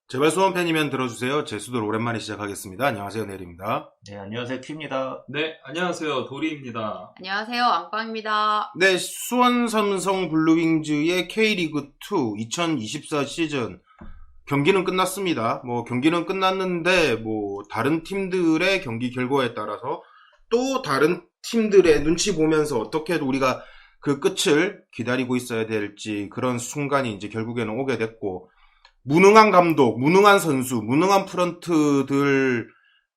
제발 소원 팬이면 들어주세요. 제수들 오랜만에 시작하겠습니다. 안녕하세요, 내리입니다. 네, 안녕하세요, 큐입니다. 네, 안녕하세요. 도리입니다. 안녕하세요. 안광입니다. 네, 수원 삼성 블루윙즈의 K리그2 2024 시즌 경기는 끝났습니다. 경기는 끝났는데, 다른 팀들의 경기 결과에 따라서 또 다른 팀들의 눈치 보면서 어떻게 해도 우리가 그 끝을 기다리고 있어야 될지 그런 순간이 이제 결국에는 오게 됐고, 무능한 감독, 무능한 선수, 무능한 프런트들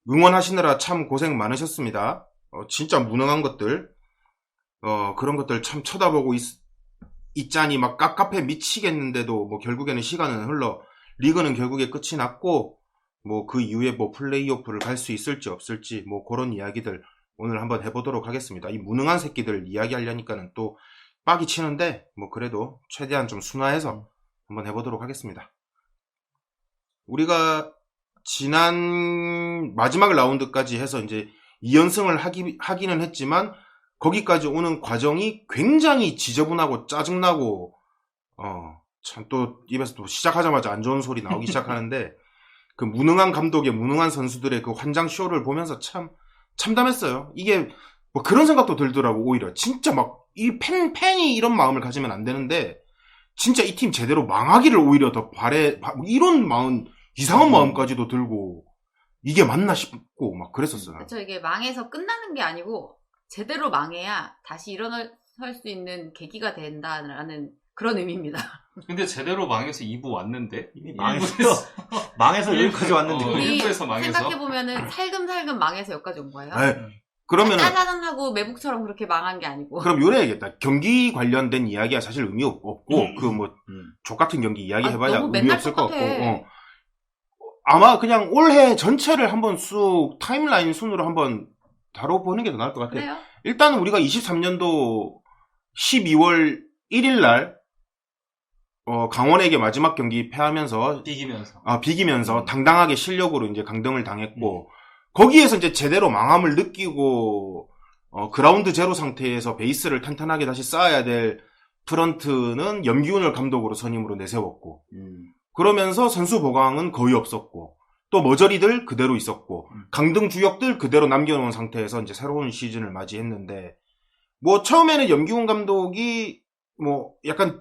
응원하시느라 참 고생 많으셨습니다. 진짜 무능한 것들, 그런 것들 참 쳐다보고 있자니 막 깝깝해 미치겠는데도 결국에는 시간은 흘러 리그는 결국에 끝이 났고, 그 이후에 플레이오프를 갈 수 있을지 없을지 그런 이야기들 오늘 한번 해보도록 하겠습니다. 이 무능한 새끼들 이야기하려니까는 또 빡이 치는데 그래도 최대한 좀 순화해서 한번 해보도록 하겠습니다. 우리가 지난 마지막 라운드까지 해서 이제 2연승을 하기는 했지만 거기까지 오는 과정이 굉장히 지저분하고 짜증나고 참 또 입에서 또 시작하자마자 안 좋은 소리 나오기 시작하는데 그 무능한 감독의 무능한 선수들의 그 환장 쇼를 보면서 참 참담했어요. 이게 그런 생각도 들더라고. 오히려 진짜 이 팬이 이런 마음을 가지면 안 되는데 진짜 이 팀 제대로 망하기를 오히려 더 이런 마음, 이상한 마음까지도 들고, 이게 맞나 싶고, 그랬었어요. 그렇죠. 이게 망해서 끝나는 게 아니고, 제대로 망해야 다시 일어날 수 있는 계기가 된다라는 그런 의미입니다. 근데 제대로 망해서 2부 왔는데? 이미 망해서 여기까지 왔는데. 우리 1부에서 망해서. 생각해보면은 살금살금 망해서 여기까지 온 거예요. 그러면은. 짜자잔하고 매북처럼 그렇게 망한 게 아니고. 그럼 요래야겠다. 경기 관련된 이야기가 사실 의미 없고, 족같은 경기 이야기 해봐야 의미 없을 것 같고, 아마 그냥 올해 전체를 한번 쑥 타임라인 순으로 한번 다뤄보는 게 더 나을 것 같아요. 그래요? 일단 우리가 23년도 12월 1일 날, 강원에게 마지막 경기 패하면서, 비기면서 당당하게 실력으로 이제 강등을 당했고, 거기에서 이제 제대로 망함을 느끼고, 그라운드 제로 상태에서 베이스를 탄탄하게 다시 쌓아야 될 프런트는 염기훈을 감독으로 선임으로 내세웠고, 그러면서 선수 보강은 거의 없었고, 또 머저리들 그대로 있었고, 강등 주역들 그대로 남겨놓은 상태에서 이제 새로운 시즌을 맞이했는데, 처음에는 염기훈 감독이, 약간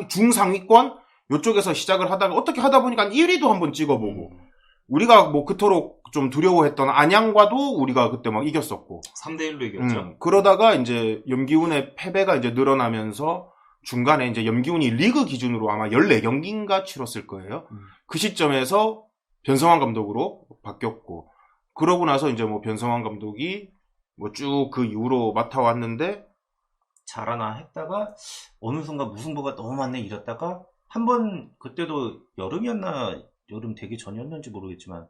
중상위권? 요쪽에서 시작을 하다가, 어떻게 하다 보니까 1위도 한번 찍어보고, 우리가 그토록 좀 두려워했던 안양과도 우리가 그때 이겼었고. 3대1로 이겼죠. 그러다가 이제 염기훈의 패배가 이제 늘어나면서, 중간에 이제 염기훈이 리그 기준으로 아마 14경기인가 치렀을 거예요. 그 시점에서 변성환 감독으로 바뀌었고, 그러고 나서 이제 변성환 감독이 쭉 그 이후로 맡아왔는데, 잘하나 했다가, 어느 순간 무승부가 너무 많네 이랬다가, 한번, 그때도 여름이었나, 여름 되기 전이었는지 모르겠지만,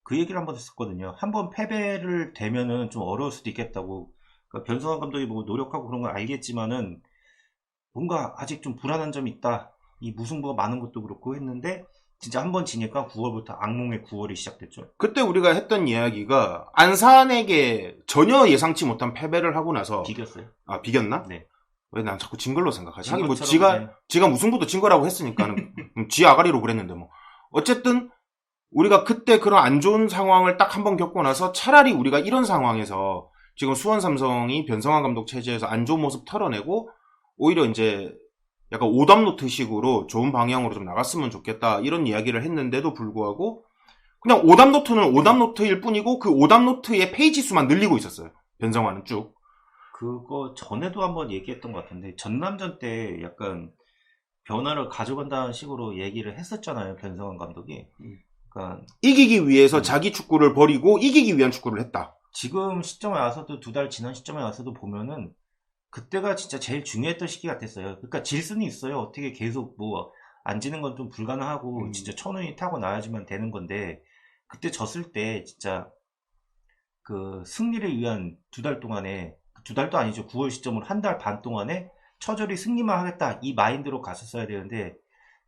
그 얘기를 한번 했었거든요. 한번 패배를 되면은 좀 어려울 수도 있겠다고. 그러니까 변성환 감독이 노력하고 그런 걸 알겠지만은, 뭔가 아직 좀 불안한 점이 있다. 이 무승부가 많은 것도 그렇고 했는데 진짜 한번 지니까 9월부터 악몽의 9월이 시작됐죠. 그때 우리가 했던 이야기가 안산에게 전혀 예상치 못한 패배를 하고 나서 비겼어요. 비겼나? 네. 왜 난 자꾸 진 걸로 생각하지? 하긴 네. 지가 무승부도 진 거라고 했으니까는 지 아가리로 그랬는데 어쨌든 우리가 그때 그런 안 좋은 상황을 딱 한 번 겪고 나서 차라리 우리가 이런 상황에서 지금 수원 삼성이 변성환 감독 체제에서 안 좋은 모습 털어내고 오히려 이제 약간 오답노트식으로 좋은 방향으로 좀 나갔으면 좋겠다 이런 이야기를 했는데도 불구하고 그냥 오답노트는 오답노트일 뿐이고 그 오답노트의 페이지 수만 늘리고 있었어요. 변성환은 쭉. 그거 전에도 한번 얘기했던 것 같은데 전남전 때 약간 변화를 가져간다는 식으로 얘기를 했었잖아요. 변성환 감독이. 그러니까 이기기 위해서 자기 축구를 버리고 이기기 위한 축구를 했다. 지금 시점에 와서도 2달 지난 시점에 와서도 보면은 그때가 진짜 제일 중요했던 시기 같았어요. 그러니까 질 수는 있어요. 어떻게 계속 안 지는 건 좀 불가능하고 진짜 천운이 타고 나야지만 되는 건데 그때 졌을 때 진짜 그 승리를 위한 2달 동안에 2달도 아니죠. 9월 시점으로 1달 반 동안에 처절히 승리만 하겠다 이 마인드로 갔었어야 되는데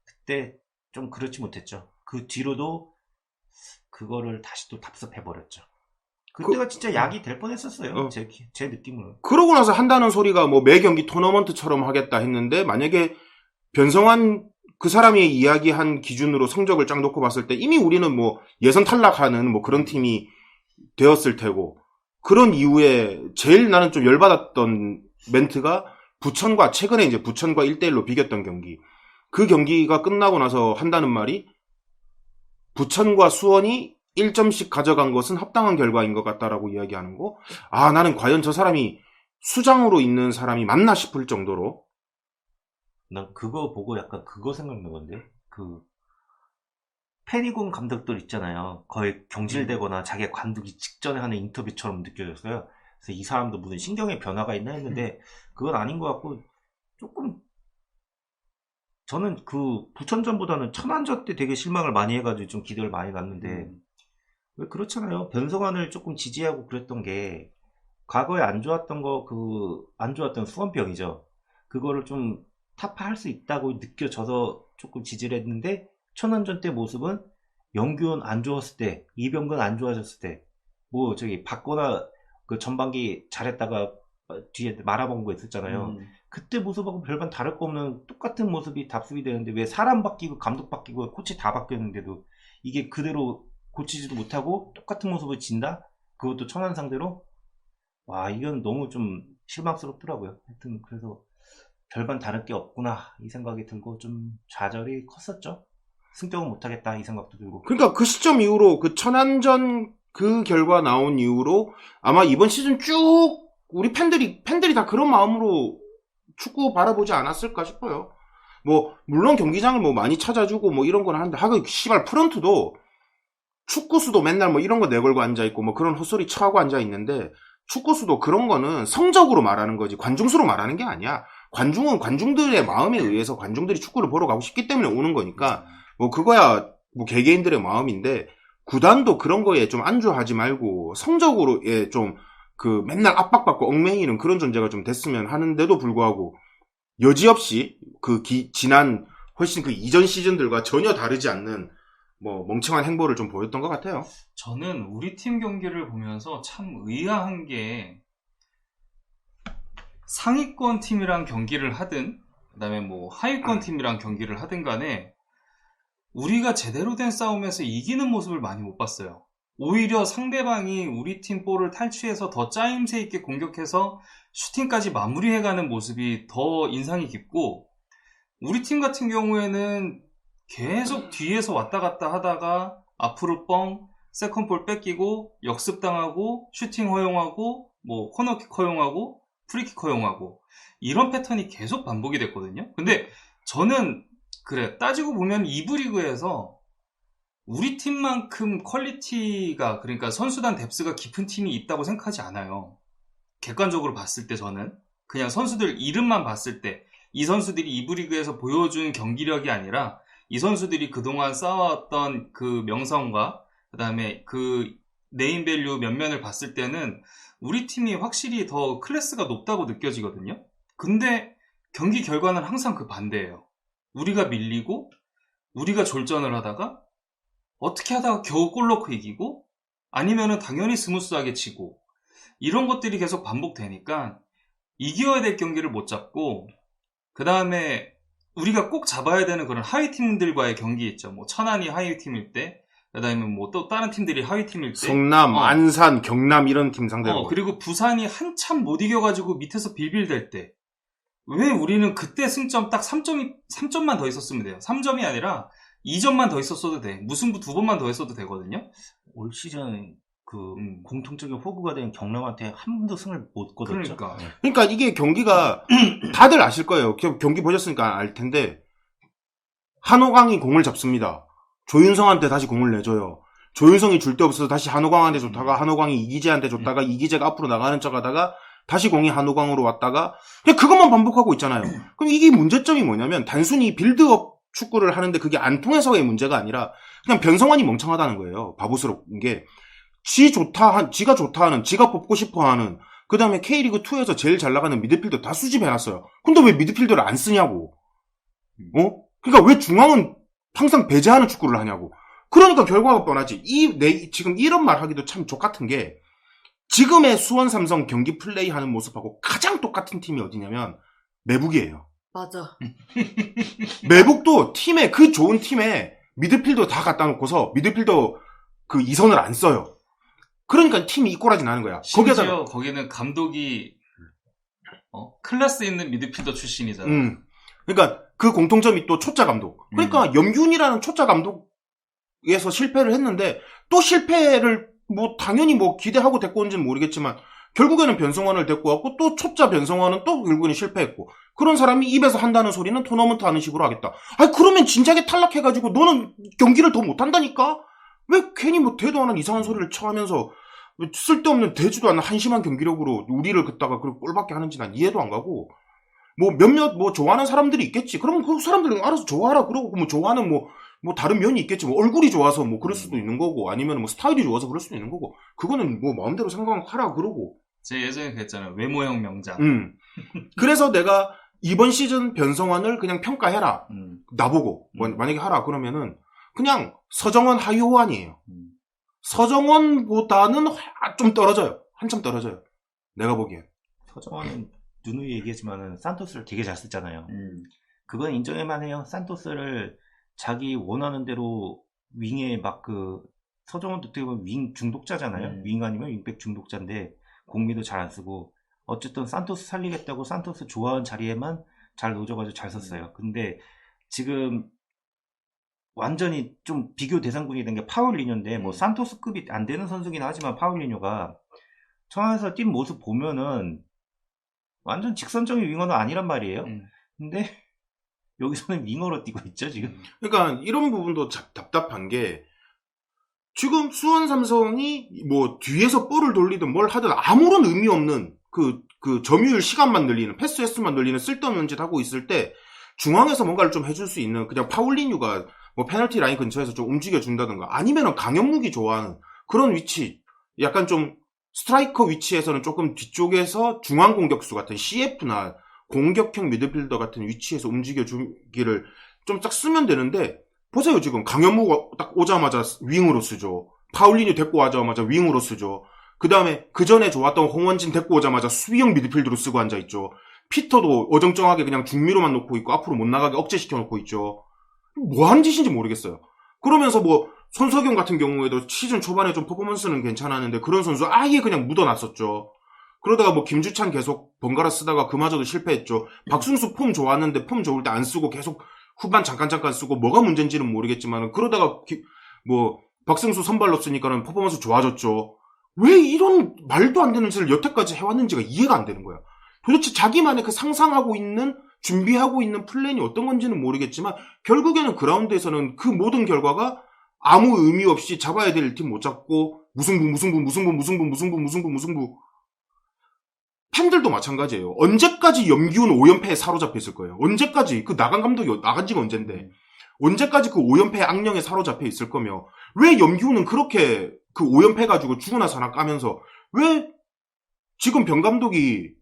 그때 좀 그렇지 못했죠. 그 뒤로도 그거를 다시 또 답습해버렸죠. 그때가 진짜 약이 될 뻔했었어요. 제 느낌으로. 그러고 나서 한다는 소리가 매 경기 토너먼트처럼 하겠다 했는데 만약에 변성환 그 사람이 이야기한 기준으로 성적을 쫙 놓고 봤을 때 이미 우리는 뭐 예선 탈락하는 뭐 그런 팀이 되었을 테고, 그런 이후에 제일 나는 좀 열받았던 멘트가 최근에 이제 부천과 1대1로 비겼던 경기. 그 경기가 끝나고 나서 한다는 말이 부천과 수원이 1점씩 가져간 것은 합당한 결과인 것 같다라고 이야기하는 거. 아, 나는 과연 저 사람이 수장으로 있는 사람이 맞나 싶을 정도로. 난 그거 보고 약간 그거 생각난 건데, 페니곤 감독들 있잖아요. 거의 경질되거나 자기가 관두기 직전에 하는 인터뷰처럼 느껴졌어요. 그래서 이 사람도 무슨 신경의 변화가 있나 했는데, 그건 아닌 것 같고, 조금, 저는 부천전보다는 천안전 때 되게 실망을 많이 해가지고 좀 기대를 많이 났는데, 왜 그렇잖아요. 변성환을 조금 지지하고 그랬던 게, 과거에 안 좋았던 안 좋았던 수원병이죠. 그거를 좀 타파할 수 있다고 느껴져서 조금 지지를 했는데, 천안전 때 모습은 영규현 안 좋았을 때, 이병근 안 좋아졌을 때, 받거나 그 전반기 잘했다가 뒤에 말아먹은 거 있었잖아요. 그때 모습하고 별반 다를 거 없는 똑같은 모습이 답습이 되는데, 왜 사람 바뀌고 감독 바뀌고 코치 다 바뀌었는데도 이게 그대로 고치지도 못하고 똑같은 모습을 진다? 그것도 천안 상대로? 와, 이건 너무 좀 실망스럽더라고요. 하여튼 그래서 별반 다를 게 없구나 이 생각이 들고 좀 좌절이 컸었죠. 승격은 못하겠다 이 생각도 들고. 그러니까 그 시점 이후로, 그 천안전 그 결과 나온 이후로 아마 이번 시즌 쭉 우리 팬들이 다 그런 마음으로 축구 바라보지 않았을까 싶어요. 뭐 물론 경기장을 뭐 많이 찾아주고 뭐 이런 건 하는데, 하긴 씨발 프런트도 축구수도 맨날 뭐 이런 거 내걸고 앉아있고 뭐 그런 헛소리 쳐하고 앉아있는데, 축구수도 그런 거는 성적으로 말하는 거지 관중수로 말하는 게 아니야. 관중은 관중들의 마음에 의해서 관중들이 축구를 보러 가고 싶기 때문에 오는 거니까 뭐 그거야 뭐 개개인들의 마음인데, 구단도 그런 거에 좀 안주하지 말고 성적으로 좀 맨날 압박받고 얽매이는 그런 존재가 좀 됐으면 하는데도 불구하고 여지없이 지난 훨씬 그 이전 시즌들과 전혀 다르지 않는 뭐 멍청한 행보를 좀 보였던 것 같아요. 저는 우리 팀 경기를 보면서 참 의아한 게, 상위권 팀이랑 경기를 하든 그다음에 뭐 하위권 팀이랑 경기를 하든 간에 우리가 제대로 된 싸움에서 이기는 모습을 많이 못 봤어요. 오히려 상대방이 우리 팀 볼을 탈취해서 더 짜임새 있게 공격해서 슈팅까지 마무리해가는 모습이 더 인상이 깊고, 우리 팀 같은 경우에는 계속 뒤에서 왔다 갔다 하다가 앞으로 뻥, 세컨볼 뺏기고 역습당하고 슈팅 허용하고 뭐 코너킥 허용하고 프리킥 허용하고, 이런 패턴이 계속 반복이 됐거든요. 근데 저는 따지고 보면 2부 리그에서 우리 팀만큼 퀄리티가, 그러니까 선수단 뎁스가 깊은 팀이 있다고 생각하지 않아요. 객관적으로 봤을 때 저는 그냥 선수들 이름만 봤을 때 이 선수들이 2부 리그에서 보여준 경기력이 아니라 이 선수들이 그동안 쌓아왔던 그 명성과 그다음에 그 네임밸류 면면을 봤을 때는 우리 팀이 확실히 더 클래스가 높다고 느껴지거든요. 근데 경기 결과는 항상 그 반대예요. 우리가 밀리고 우리가 졸전을 하다가 어떻게 하다가 겨우 골 넣고 이기고, 아니면은 당연히 스무스하게 치고, 이런 것들이 계속 반복되니까 이겨야 될 경기를 못 잡고, 그 다음에 우리가 꼭 잡아야 되는 그런 하위 팀들과의 경기 있죠. 뭐 천안이 하위 팀일 때, 그 다음에 뭐 또 다른 팀들이 하위 팀일 때, 성남, 안산, 경남 이런 팀 상대로. 그리고 부산이 한참 못 이겨가지고 밑에서 빌빌댈 때, 왜 우리는 그때 승점 딱 3점만 더 있었으면 돼요. 3점이 아니라 2점만 더 있었어도 돼. 무승부 2번만 더 했어도 되거든요. 올 시즌 공통적인 호구가 된 경남한테 한 번도 승을 못 거뒀죠. 그러니까 이게 경기가 다들 아실 거예요. 경기 보셨으니까 알 텐데, 한호강이 공을 잡습니다. 조윤성한테 다시 공을 내줘요. 조윤성이 줄 데 없어서 다시 한호강한테 줬다가 한호강이 이기재한테 줬다가 이기재가 앞으로 나가는 척하다가 다시 공이 한호강으로 왔다가 그냥 그것만 반복하고 있잖아요. 그럼 이게 문제점이 뭐냐면 단순히 빌드업 축구를 하는데 그게 안 통해서의 문제가 아니라 그냥 변성환이 멍청하다는 거예요. 바보스러운 게. 지가 좋다 하는, 지가 뽑고 싶어 하는, 그 다음에 K리그2에서 제일 잘 나가는 미드필더 다 수집해놨어요. 근데 왜 미드필더를 안 쓰냐고. 그러니까 왜 중앙은 항상 배제하는 축구를 하냐고. 그러니까 결과가 뻔하지. 지금 이런 말 하기도 참 족같은 게, 지금의 수원 삼성 경기 플레이 하는 모습하고 가장 똑같은 팀이 어디냐면 매북이에요. 맞아. 매복도 팀에, 그 좋은 팀에 미드필더 다 갖다 놓고서 미드필더 그 2선을 안 써요. 그러니까 팀이 이꼬라지 나는 거야. 심지어 거기는 감독이 클래스 있는 미드필더 출신이잖아. 그러니까 그 공통점이 또 초짜 감독. 그러니까 염균이라는 초짜 감독에서 실패를 했는데 또 실패를 뭐 당연히 뭐 기대하고 데리고 온지는 모르겠지만 결국에는 변성환을 데리고 왔고 또 초짜 변성환은 또 결국에는 실패했고 그런 사람이 입에서 한다는 소리는 토너먼트 하는 식으로 하겠다. 아니 그러면 진작에 탈락해가지고 너는 경기를 더 못한다니까? 왜 괜히 뭐 대도 않은 이상한 소리를 쳐하면서 쓸데없는 되지도 않는 한심한 경기력으로 우리를 긋다가 그렇게 꼴밖에 하는지 난 이해도 안 가고 뭐 몇몇 뭐 좋아하는 사람들이 있겠지. 그러면 그 사람들은 알아서 좋아하라 그러고 뭐 좋아하는 뭐 다른 면이 있겠지. 뭐 얼굴이 좋아서 뭐 그럴 수도 있는 거고 아니면 뭐 스타일이 좋아서 그럴 수도 있는 거고 그거는 뭐 마음대로 생각하라 그러고. 제 예전에 그랬잖아요. 외모형 명장. 그래서 내가 이번 시즌 변성환을 그냥 평가해라. 나보고 만약에 하라 그러면은 그냥 서정원 하유호환이에요. 서정원보다는 좀 떨어져요. 한참 떨어져요. 내가 보기엔. 서정원은 누누이 얘기했지만은 산토스를 되게 잘 쓰잖아요. 그건 인정해만 해요. 산토스를 자기 원하는 대로 윙에 막 서정원도 어떻게 보면 윙 중독자잖아요. 윙 아니면 윙백 중독자인데 공미도 잘 안 쓰고 어쨌든 산토스 살리겠다고 산토스 좋아하는 자리에만 잘 놓아가지고 잘 썼어요. 근데 지금 완전히 좀 비교 대상군이 된 게 파울리뇨인데 뭐 산토스급이 안 되는 선수긴 하지만 파울리뇨가 청와에서 뛴 모습 보면은 완전 직선적인 윙어는 아니란 말이에요. 근데 여기서는 윙어로 뛰고 있죠 지금. 그러니까 이런 부분도 답답한 게 지금 수원 삼성이 뭐 뒤에서 볼을 돌리든 뭘 하든 아무런 의미 없는 그 점유율 시간만 늘리는 패스 횟수만 늘리는 쓸데없는 짓 하고 있을 때 중앙에서 뭔가를 좀 해줄 수 있는 그냥 파울리뉴가 뭐 페널티 라인 근처에서 좀 움직여준다든가 아니면은 강현묵이 좋아하는 그런 위치 약간 좀 스트라이커 위치에서는 조금 뒤쪽에서 중앙 공격수 같은 CF나 공격형 미드필더 같은 위치에서 움직여주기를 좀 딱 쓰면 되는데 보세요 지금 강현무가 딱 오자마자 윙으로 쓰죠. 파울리뉴 데리고 오자마자 윙으로 쓰죠. 그 다음에 그 전에 좋았던 홍원진 데리고 오자마자 수비형 미드필더로 쓰고 앉아있죠. 피터도 어정쩡하게 그냥 중미로만 놓고 있고 앞으로 못 나가게 억제시켜 놓고 있죠. 뭐 하는 짓인지 모르겠어요. 그러면서 뭐 손석영 같은 경우에도 시즌 초반에 좀 퍼포먼스는 괜찮았는데 그런 선수 아예 그냥 묻어놨었죠. 그러다가 뭐 김주찬 계속 번갈아 쓰다가 그마저도 실패했죠. 박순수 폼 좋았는데 폼 좋을 때 안 쓰고 계속 후반 잠깐 쓰고 뭐가 문제인지는 모르겠지만 그러다가 뭐 박승수 선발로 쓰니까는 퍼포먼스 좋아졌죠. 왜 이런 말도 안 되는 짓을 여태까지 해왔는지가 이해가 안 되는 거야. 도대체 자기만의 그 상상하고 있는 준비하고 있는 플랜이 어떤 건지는 모르겠지만 결국에는 그라운드에서는 그 모든 결과가 아무 의미 없이 잡아야 될 팀 못 잡고 무승부 팬들도 마찬가지예요. 언제까지 염기훈 5연패에 사로잡혀 있을 거예요. 언제까지 그 나간 감독이 나간 지가 언젠데 언제까지 그 5연패 악령에 사로잡혀 있을 거며 왜 염기훈은 그렇게 그 5연패 가지고 죽으나 사나 까면서 왜 지금 병 감독이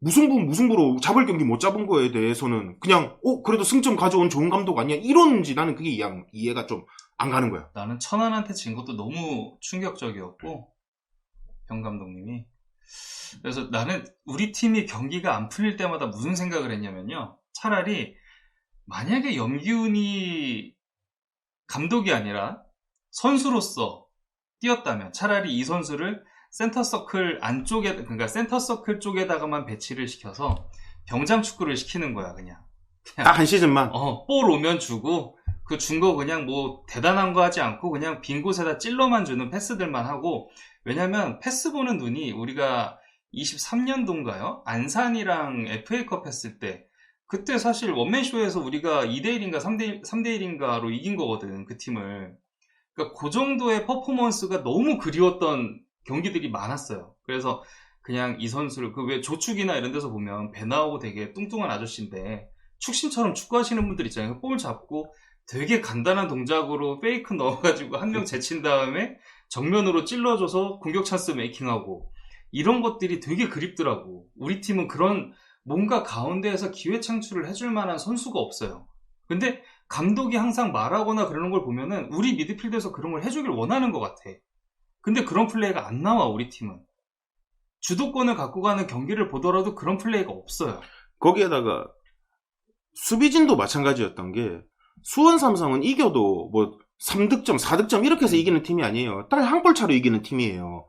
무승부로 잡을 경기 못 잡은 거에 대해서는 그냥 그래도 승점 가져온 좋은 감독 아니야 이러는지 나는 그게 이해가 좀 안 가는 거야. 나는 천안한테 진 것도 너무 충격적이었고 병 감독님이 그래서 나는 우리 팀이 경기가 안 풀릴 때마다 무슨 생각을 했냐면요. 차라리 만약에 염기훈이 감독이 아니라 선수로서 뛰었다면 차라리 이 선수를 센터서클 안쪽에 그러니까 센터서클 쪽에다가만 배치를 시켜서 병장 축구를 시키는 거야 그냥 딱 한 시즌만. 볼 오면 주고 그 준 거 그냥 뭐 대단한 거 하지 않고 그냥 빈 곳에다 찔러만 주는 패스들만 하고 왜냐면 패스 보는 눈이 우리가 23년도인가요? 안산이랑 FA컵 했을 때 그때 사실 원맨쇼에서 우리가 2대1인가 3대1인가로 이긴 거거든 그 팀을. 그러니까 그 정도의 퍼포먼스가 너무 그리웠던 경기들이 많았어요. 그래서 그냥 이 선수를 그 왜 조축이나 이런 데서 보면 배 나오고 되게 뚱뚱한 아저씨인데 축신처럼 축구하시는 분들 있잖아요. 볼 잡고 되게 간단한 동작으로 페이크 넣어가지고 한 명 제친 다음에 정면으로 찔러줘서 공격 찬스 메이킹하고 이런 것들이 되게 그립더라고. 우리 팀은 그런 뭔가 가운데에서 기회 창출을 해줄 만한 선수가 없어요. 근데 감독이 항상 말하거나 그러는 걸 보면은 우리 미드필드에서 그런 걸 해주길 원하는 것 같아. 근데 그런 플레이가 안 나와 우리 팀은. 주도권을 갖고 가는 경기를 보더라도 그런 플레이가 없어요. 거기에다가 수비진도 마찬가지였던 게 수원 삼성은 이겨도 뭐 3득점, 4득점 이렇게 해서 이기는 팀이 아니에요. 딱 한 골 차로 이기는 팀이에요.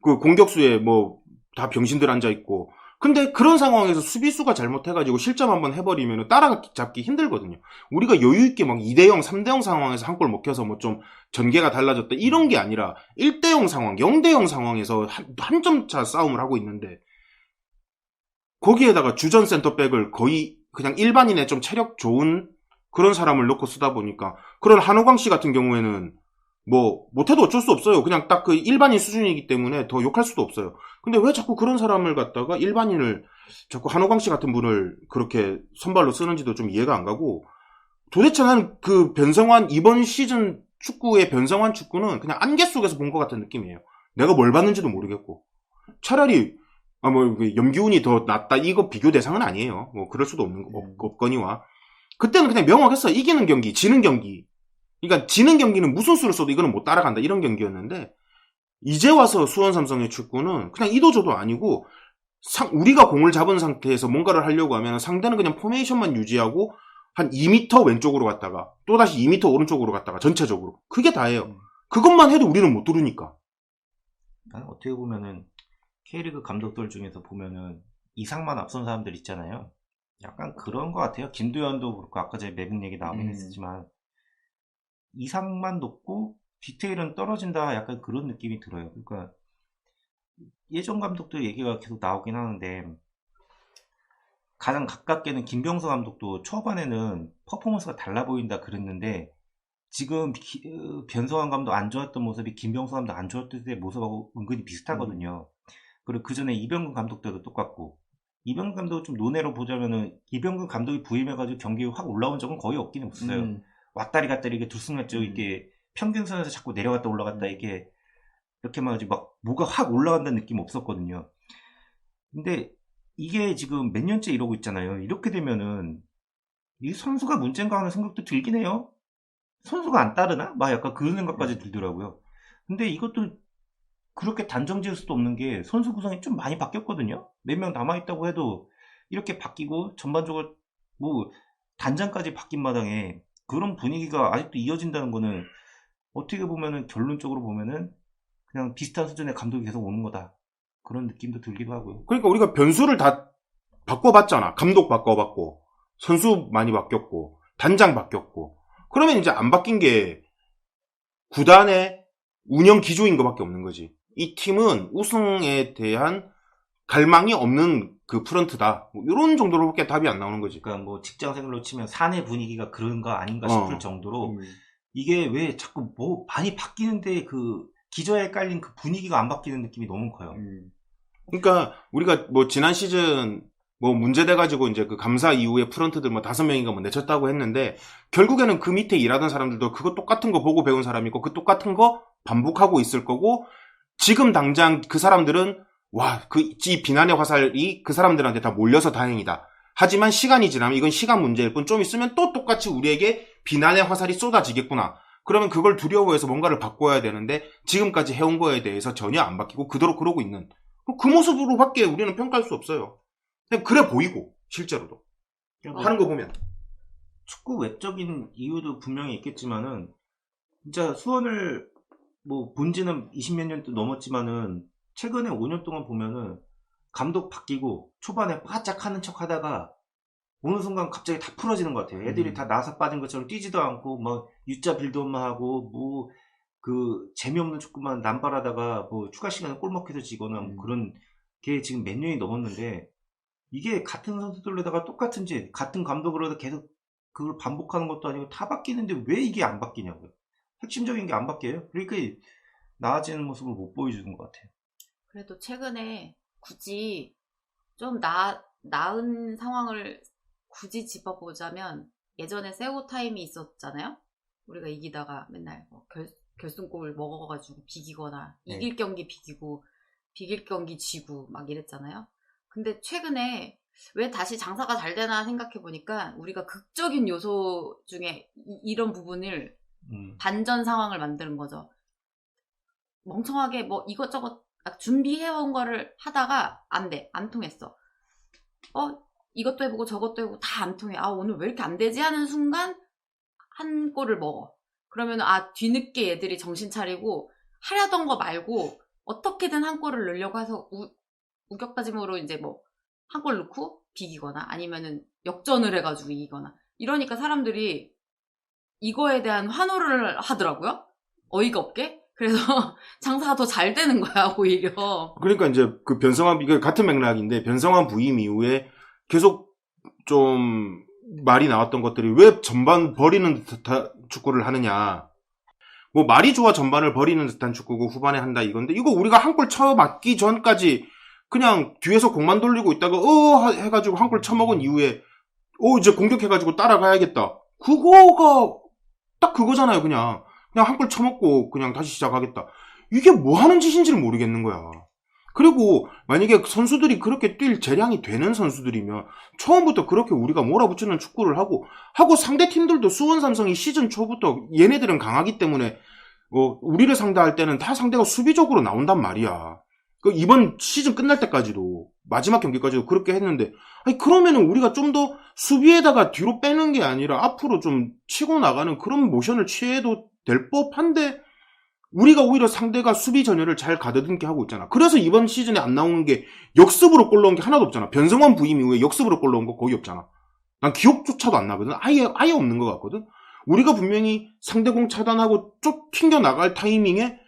그 공격수에 뭐 다 병신들 앉아 있고. 근데 그런 상황에서 수비수가 잘못해가지고 실점 한번 해버리면 따라잡기 힘들거든요. 우리가 여유있게 막 2대0, 3대0 상황에서 한 골 먹혀서 뭐 좀 전개가 달라졌다 이런 게 아니라 1대0 상황, 0대0 상황에서 한 점 차 싸움을 하고 있는데 거기에다가 주전 센터백을 거의 그냥 일반인의 좀 체력 좋은 그런 사람을 넣고 쓰다 보니까 그런 한호광 씨 같은 경우에는 뭐 못해도 어쩔 수 없어요. 그냥 딱 그 일반인 수준이기 때문에 더 욕할 수도 없어요. 근데 왜 자꾸 그런 사람을 갖다가 일반인을 자꾸 한호광 씨 같은 분을 그렇게 선발로 쓰는지도 좀 이해가 안 가고 도대체 나는 그 변성환 이번 시즌 축구의 변성환 축구는 그냥 안개 속에서 본 것 같은 느낌이에요. 내가 뭘 봤는지도 모르겠고 차라리 뭐 염기훈이 더 낫다 이거 비교 대상은 아니에요. 뭐 그럴 수도 없거니와 그때는 그냥 명확했어. 이기는 경기, 지는 경기. 그러니까 지는 경기는 무슨 수를 써도 이거는 못 따라간다 이런 경기였는데 이제 와서 수원 삼성의 축구는 그냥 이도저도 아니고 우리가 공을 잡은 상태에서 뭔가를 하려고 하면 상대는 그냥 포메이션만 유지하고 한 2m 왼쪽으로 갔다가 또다시 2m 오른쪽으로 갔다가 전체적으로 그게 다예요. 그것만 해도 우리는 못 뚫으니까. 어떻게 보면은 K리그 감독들 중에서 보면은 이상만 앞선 사람들 있잖아요. 약간 그런 것 같아요. 김도현도 그렇고 아까 전에 매분 얘기 나오긴 했었지만 이상만 높고 디테일은 떨어진다 약간 그런 느낌이 들어요. 그러니까 예전 감독들 얘기가 계속 나오긴 하는데 가장 가깝게는 김병서 감독도 초반에는 퍼포먼스가 달라 보인다 그랬는데 지금 변성환 감독 안 좋았던 모습이 김병서 감독 안 좋았을 때 모습하고 은근히 비슷하거든요. 그리고 그 전에 이병근 감독도 똑같고 이병근 감독을 좀 논외로 보자면은 이병근 감독이 부임해가지고 경기에 확 올라온 적은 거의 없긴 없어요. 왔다리 갔다리 이게 들쑥날쭉 이게 평균선에서 자꾸 내려갔다 올라갔다 이게 이렇게만 하지 막 뭐가 확 올라간다는 느낌 없었거든요. 근데 이게 지금 몇 년째 이러고 있잖아요. 이렇게 되면은 이 선수가 문제인가 하는 생각도 들긴 해요. 선수가 안 따르나? 막 약간 그런 생각까지 들더라고요. 근데 이것도 그렇게 단정 지을 수도 없는 게 선수 구성이 좀 많이 바뀌었거든요. 몇 명 남아있다고 해도 이렇게 바뀌고 전반적으로 뭐 단장까지 바뀐 마당에 그런 분위기가 아직도 이어진다는 거는 어떻게 보면은 결론적으로 보면은 그냥 비슷한 수준의 감독이 계속 오는 거다. 그런 느낌도 들기도 하고요. 그러니까 우리가 변수를 다 바꿔봤잖아. 감독 바꿔봤고 선수 많이 바뀌었고 단장 바뀌었고 그러면 이제 안 바뀐 게 구단의 운영 기조인 것밖에 없는 거지. 이 팀은 우승에 대한 갈망이 없는 그 프런트다. 뭐 이런 정도로밖에 답이 안 나오는 거지. 그러니까 뭐 직장 생활로 치면 사내 분위기가 그런가 아닌가 싶을 정도로 이게 왜 자꾸 뭐 많이 바뀌는데 그 기저에 깔린 그 분위기가 안 바뀌는 느낌이 너무 커요. 그러니까 우리가 뭐 지난 시즌 뭐 문제돼가지고 이제 그 감사 이후에 프런트들 뭐 5명인가 뭐 내쳤다고 했는데 결국에는 그 밑에 일하던 사람들도 그거 똑같은 거 보고 배운 사람이고 그 똑같은 거 반복하고 있을 거고 지금 당장 그 사람들은 와, 이 비난의 화살이 그 사람들한테 다 몰려서 다행이다. 하지만 시간이 지나면 이건 시간 문제일 뿐 좀 있으면 또 똑같이 우리에게 비난의 화살이 쏟아지겠구나. 그러면 그걸 두려워해서 뭔가를 바꿔야 되는데 지금까지 해온 거에 대해서 전혀 안 바뀌고 그대로 그러고 있는 그 모습으로밖에 우리는 평가할 수 없어요. 그냥 그래 보이고 실제로도 하는 거 보면 축구 외적인 이유도 분명히 있겠지만은 진짜 수원을 뭐 본지는 20몇 년도 넘었지만은 최근에 5년 동안 보면은 감독 바뀌고 초반에 바짝 하는 척 하다가 어느 순간 갑자기 다 풀어지는 것 같아요. 애들이 다 나사 빠진 것처럼 뛰지도 않고 뭐 U자 빌드업만 하고 뭐 그 재미없는 축구만 남발하다가 뭐 추가 시간에 골 먹혀서 지거나 뭐 그런 게 지금 몇 년이 넘었는데 이게 같은 선수들로다가 똑같은지 같은 감독으로 계속 그걸 반복하는 것도 아니고 다 바뀌는데 왜 이게 안 바뀌냐고요. 핵심적인 게 안 바뀌어요. 그러니까 나아지는 모습을 못 보여주는 것 같아요. 그래도 최근에 굳이 좀 나은 상황을 굳이 짚어보자면 예전에 세고 타임이 있었잖아요. 우리가 이기다가 맨날 뭐 결승골 먹어가지고 비기거나 이길 경기 비기고 비길 경기 지고 막 이랬잖아요. 근데 최근에 왜 다시 장사가 잘 되나 생각해보니까 우리가 극적인 요소 중에 이런 부분을 반전 상황을 만드는 거죠. 멍청하게 뭐 이것저것 준비해온 거를 하다가 안 돼. 안 통했어. 이것도 해보고 저것도 해보고 다 안 통해. 아, 오늘 왜 이렇게 안 되지? 하는 순간 한 골을 먹어. 그러면 뒤늦게 얘들이 정신 차리고 하려던 거 말고 어떻게든 한 골을 넣으려고 해서 우격다짐으로 이제 뭐 한 골 넣고 비기거나 아니면은 역전을 해가지고 이기거나 이러니까 사람들이 이거에 대한 환호를 하더라고요. 어이가 없게. 그래서 장사가 더 잘 되는 거야, 오히려. 그러니까 이제 그 변성환, 이거 같은 맥락인데, 변성환 부임 이후에 계속 좀 말이 나왔던 것들이 왜 전반 버리는 듯한 축구를 하느냐. 뭐 말이 좋아 전반을 버리는 듯한 축구고 후반에 한다 이건데, 이거 우리가 한 골 쳐맞기 전까지 그냥 뒤에서 공만 돌리고 있다가 해가지고 한 골 쳐먹은 이후에 이제 공격해가지고 따라가야겠다. 그거가 딱 그거잖아요. 그냥 한 골 쳐먹고 그냥 다시 시작하겠다. 이게 뭐 하는 짓인지를 모르겠는 거야. 그리고 만약에 선수들이 그렇게 뛸 재량이 되는 선수들이면 처음부터 그렇게 우리가 몰아붙이는 축구를 하고 상대 팀들도 수원 삼성이 시즌 초부터 얘네들은 강하기 때문에 우리를 상대할 때는 다 상대가 수비적으로 나온단 말이야. 이번 시즌 끝날 때까지도 마지막 경기까지도 그렇게 했는데, 아니 그러면은 우리가 좀 더 수비에다가 뒤로 빼는 게 아니라 앞으로 좀 치고 나가는 그런 모션을 취해도 될 법한데, 우리가 오히려 상대가 수비 전열을 잘 가다듬게 하고 있잖아. 그래서 이번 시즌에 안 나오는 게 역습으로 골 넣은 게 하나도 없잖아. 변성환 부임 이후에 역습으로 골 넣은 거 거의 없잖아. 난 기억조차도 안 나거든. 아예 없는 것 같거든. 우리가 분명히 상대공 차단하고 쭉 튕겨 나갈 타이밍에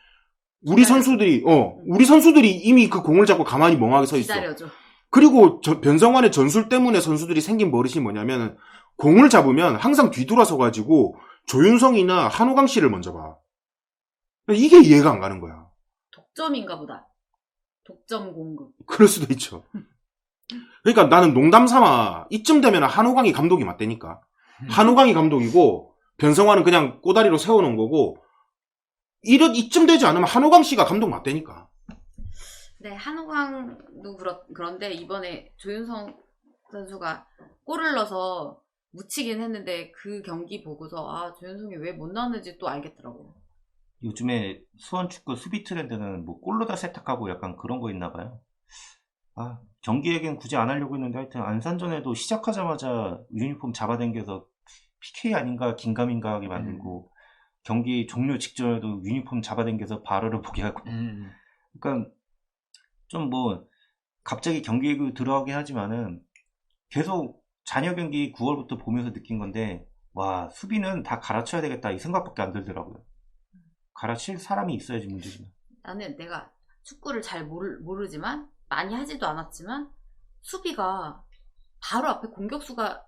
우리 선수들이 이미 그 공을 잡고 가만히 멍하게 서 있어. 기다려줘. 그리고 변성환의 전술 때문에 선수들이 생긴 버릇이 뭐냐면, 공을 잡으면 항상 뒤돌아서가지고 조윤성이나 한호강 씨를 먼저 봐. 이게 이해가 안 가는 거야. 독점인가 보다. 독점 공급. 그럴 수도 있죠. 그러니까 나는 농담 삼아 이쯤 되면 한호강이 감독이 맞다니까. 한호강이 감독이고 변성환은 그냥 꼬다리로 세워놓은 거고, 이쯤 되지 않으면 한호강 씨가 감독 맞다니까. 네, 한호강도 그런데 이번에 조윤성 선수가 골을 넣어서 묻히긴 했는데 그 경기 보고서 조윤성이 왜 못 넣었는지 또 알겠더라고요. 요즘에 수원축구 수비 트렌드는 뭐 골로다 세탁하고 약간 그런 거 있나 봐요. 경기 얘기는 굳이 안 하려고 했는데 하여튼 안산전에도 시작하자마자 유니폼 잡아당겨서 PK 아닌가 긴가민가 하게 만들고 경기 종료 직전에도 유니폼 잡아당겨서 바로를 보게 하고 그러니까 좀 뭐 갑자기 경기 얘기 들어가긴 하지만은 계속 잔여 경기 9월부터 보면서 느낀 건데, 와, 수비는 다 갈아쳐야 되겠다 이 생각밖에 안 들더라고요. 갈아칠 사람이 있어야지 문제지만. 나는 내가 축구를 잘 모르지만 많이 하지도 않았지만 수비가 바로 앞에 공격수가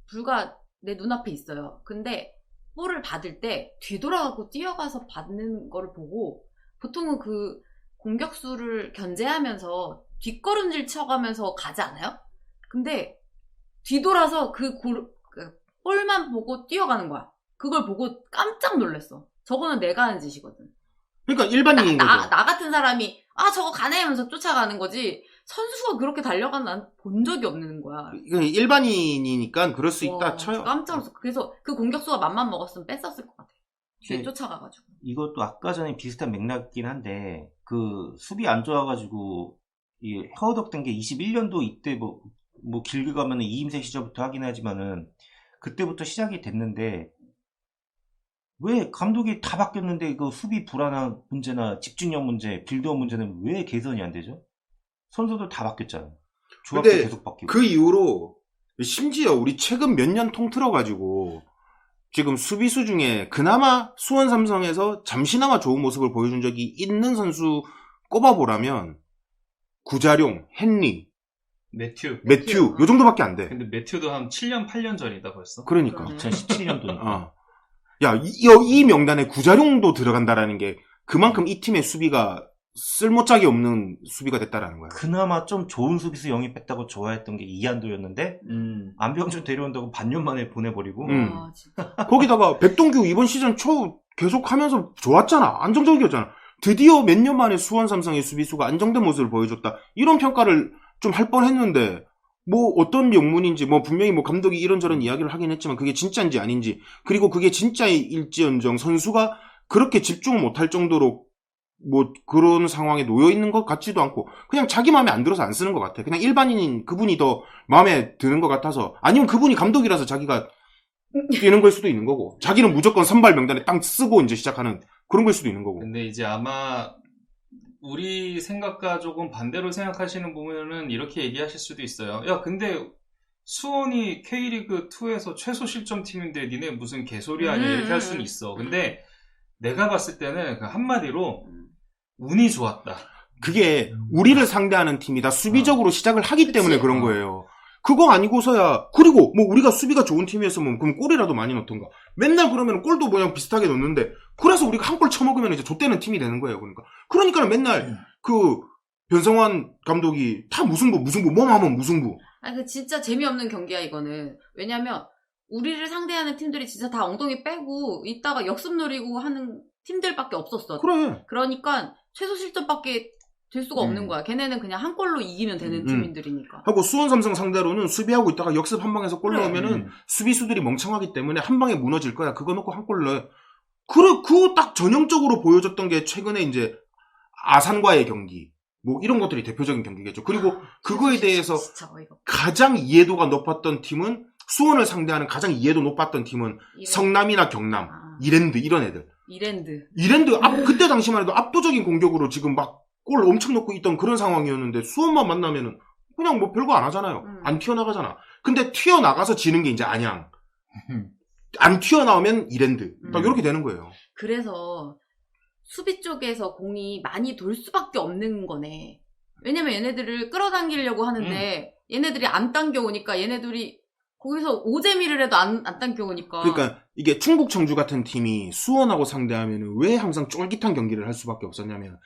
불과 내 눈앞에 있어요. 근데 볼을 받을 때 뒤돌아가고 뛰어가서 받는 거를 보고 보통은 그 공격수를 견제하면서 뒷걸음질 쳐가면서 가지 않아요? 근데 뒤돌아서 그 볼만 보고 뛰어가는 거야. 그걸 보고 깜짝 놀랐어. 저거는 내가 하는 짓이거든. 그러니까 일반인인 거죠. 나 같은 사람이 저거 가네 하면서 쫓아가는 거지, 선수가 그렇게 달려가는 난 본 적이 없는 거야. 일반인이니까 그럴 수 있다 쳐요. 깜짝 놀랐어. 그래서 그 공격수가 맘만 먹었으면 뺐었을 것 같아. 뒤에 쫓아가가지고. 이것도 아까 전에 비슷한 맥락이긴 한데, 그 수비 안 좋아가지고 이 헤어덕된 게 21년도 이때 뭐 길게 가면은 이임새 시절부터 하긴 하지만은 그때부터 시작이 됐는데, 왜 감독이 다 바뀌었는데 그 수비 불안한 문제나 집중력 문제, 빌드업 문제는 왜 개선이 안 되죠? 선수도 다 바뀌었잖아요. 조합도 근데 계속 바뀌고. 그 이후로 심지어 우리 최근 몇 년 통틀어가지고 지금 수비수 중에 그나마 수원 삼성에서 잠시나마 좋은 모습을 보여준 적이 있는 선수 꼽아보라면 구자룡, 헨리, 매튜. 요 정도밖에 안 돼. 근데 매튜도 한 7년, 8년 전이다 벌써. 그러니까. 2017년도니까. 야, 이 명단에 구자룡도 들어간다라는 게 그만큼 이 팀의 수비가 쓸모짝이 없는 수비가 됐다라는 거야. 그나마 좀 좋은 수비수 영입했다고 좋아했던 게 이한도였는데 안병준 데려온다고 반년 만에 보내버리고 진짜. 거기다가 백동규 이번 시즌 초 계속 하면서 좋았잖아. 안정적이었잖아. 드디어 몇 년 만에 수원 삼성의 수비수가 안정된 모습을 보여줬다. 이런 평가를 좀 할 뻔했는데, 뭐 어떤 명문인지 분명히 감독이 이런저런 이야기를 하긴 했지만 그게 진짜인지 아닌지, 그리고 그게 진짜일지언정 선수가 그렇게 집중을 못할 정도로 뭐 그런 상황에 놓여 있는 것 같지도 않고 그냥 자기 마음에 안 들어서 안 쓰는 것 같아. 그냥 일반인인 그분이 더 마음에 드는 것 같아서 아니면 그분이 감독이라서 자기가 뛰는 걸 수도 있는 거고 자기는 무조건 선발 명단에 땅 쓰고 이제 시작하는 그런 걸 수도 있는 거고. 근데 이제 아마 우리 생각과 조금 반대로 생각하시는 분은 이렇게 얘기하실 수도 있어요. 야, 근데 수원이 K리그 2에서 최소 실점 팀인데 니네 무슨 개소리 아니야 이렇게 할 수는 있어. 근데 내가 봤을 때는 그 한마디로 운이 좋았다. 그게 우리를 상대하는 팀이다. 수비적으로 시작을 하기 그치. 때문에 그런 거예요. 그거 아니고서야 그리고 뭐 우리가 수비가 좋은 팀이었으면 그럼 골이라도 많이 넣던가. 맨날 그러면 골도 그냥 비슷하게 넣는데 그래서 우리가 한 골 쳐먹으면 이제 좆되는 팀이 되는 거예요. 그러니까 맨날 그 변성환 감독이 다 무승부 뭐만 하면 무승부. 아니, 그 진짜 재미없는 경기야, 이거는. 왜냐면, 우리를 상대하는 팀들이 진짜 다 엉덩이 빼고, 이따가 역습 노리고 하는 팀들밖에 없었어. 그래. 그러니까, 최소 실점밖에 될 수가 없는 거야. 걔네는 그냥 한 골로 이기면 되는 팀인들이니까. 하고 수원 삼성 상대로는 수비하고 있다가 역습 한 방에서 골 그래. 넣으면은 수비수들이 멍청하기 때문에 한 방에 무너질 거야. 그거 넣고 한 골 넣어. 그래, 그거 딱 전형적으로 보여줬던 게 최근에 이제 아산과의 경기. 뭐 이런 것들이 대표적인 경기겠죠. 그리고 그거에 대해서 진짜 어이가 없다. 가장 이해도가 높았던 팀은 수원을 상대하는 가장 이해도 높았던 팀은 성남이나 경남, 이랜드 이런 애들. 이랜드 그때 당시만 해도 압도적인 공격으로 지금 막 골 엄청 넣고 있던 그런 상황이었는데 수원만 만나면은 그냥 뭐 별거 안 하잖아요. 안 튀어나가잖아. 근데 튀어나가서 지는 게 이제 안양. 안 튀어나오면 이랜드. 딱 이렇게 되는 거예요. 그래서 수비 쪽에서 공이 많이 돌 수밖에 없는 거네. 왜냐면 얘네들을 끌어당기려고 하는데 얘네들이 안 당겨오니까 얘네들이 거기서 오재미를 해도 안 당겨오니까. 그러니까 이게 충북 청주 같은 팀이 수원하고 상대하면 왜 항상 쫄깃한 경기를 할 수밖에 없었냐면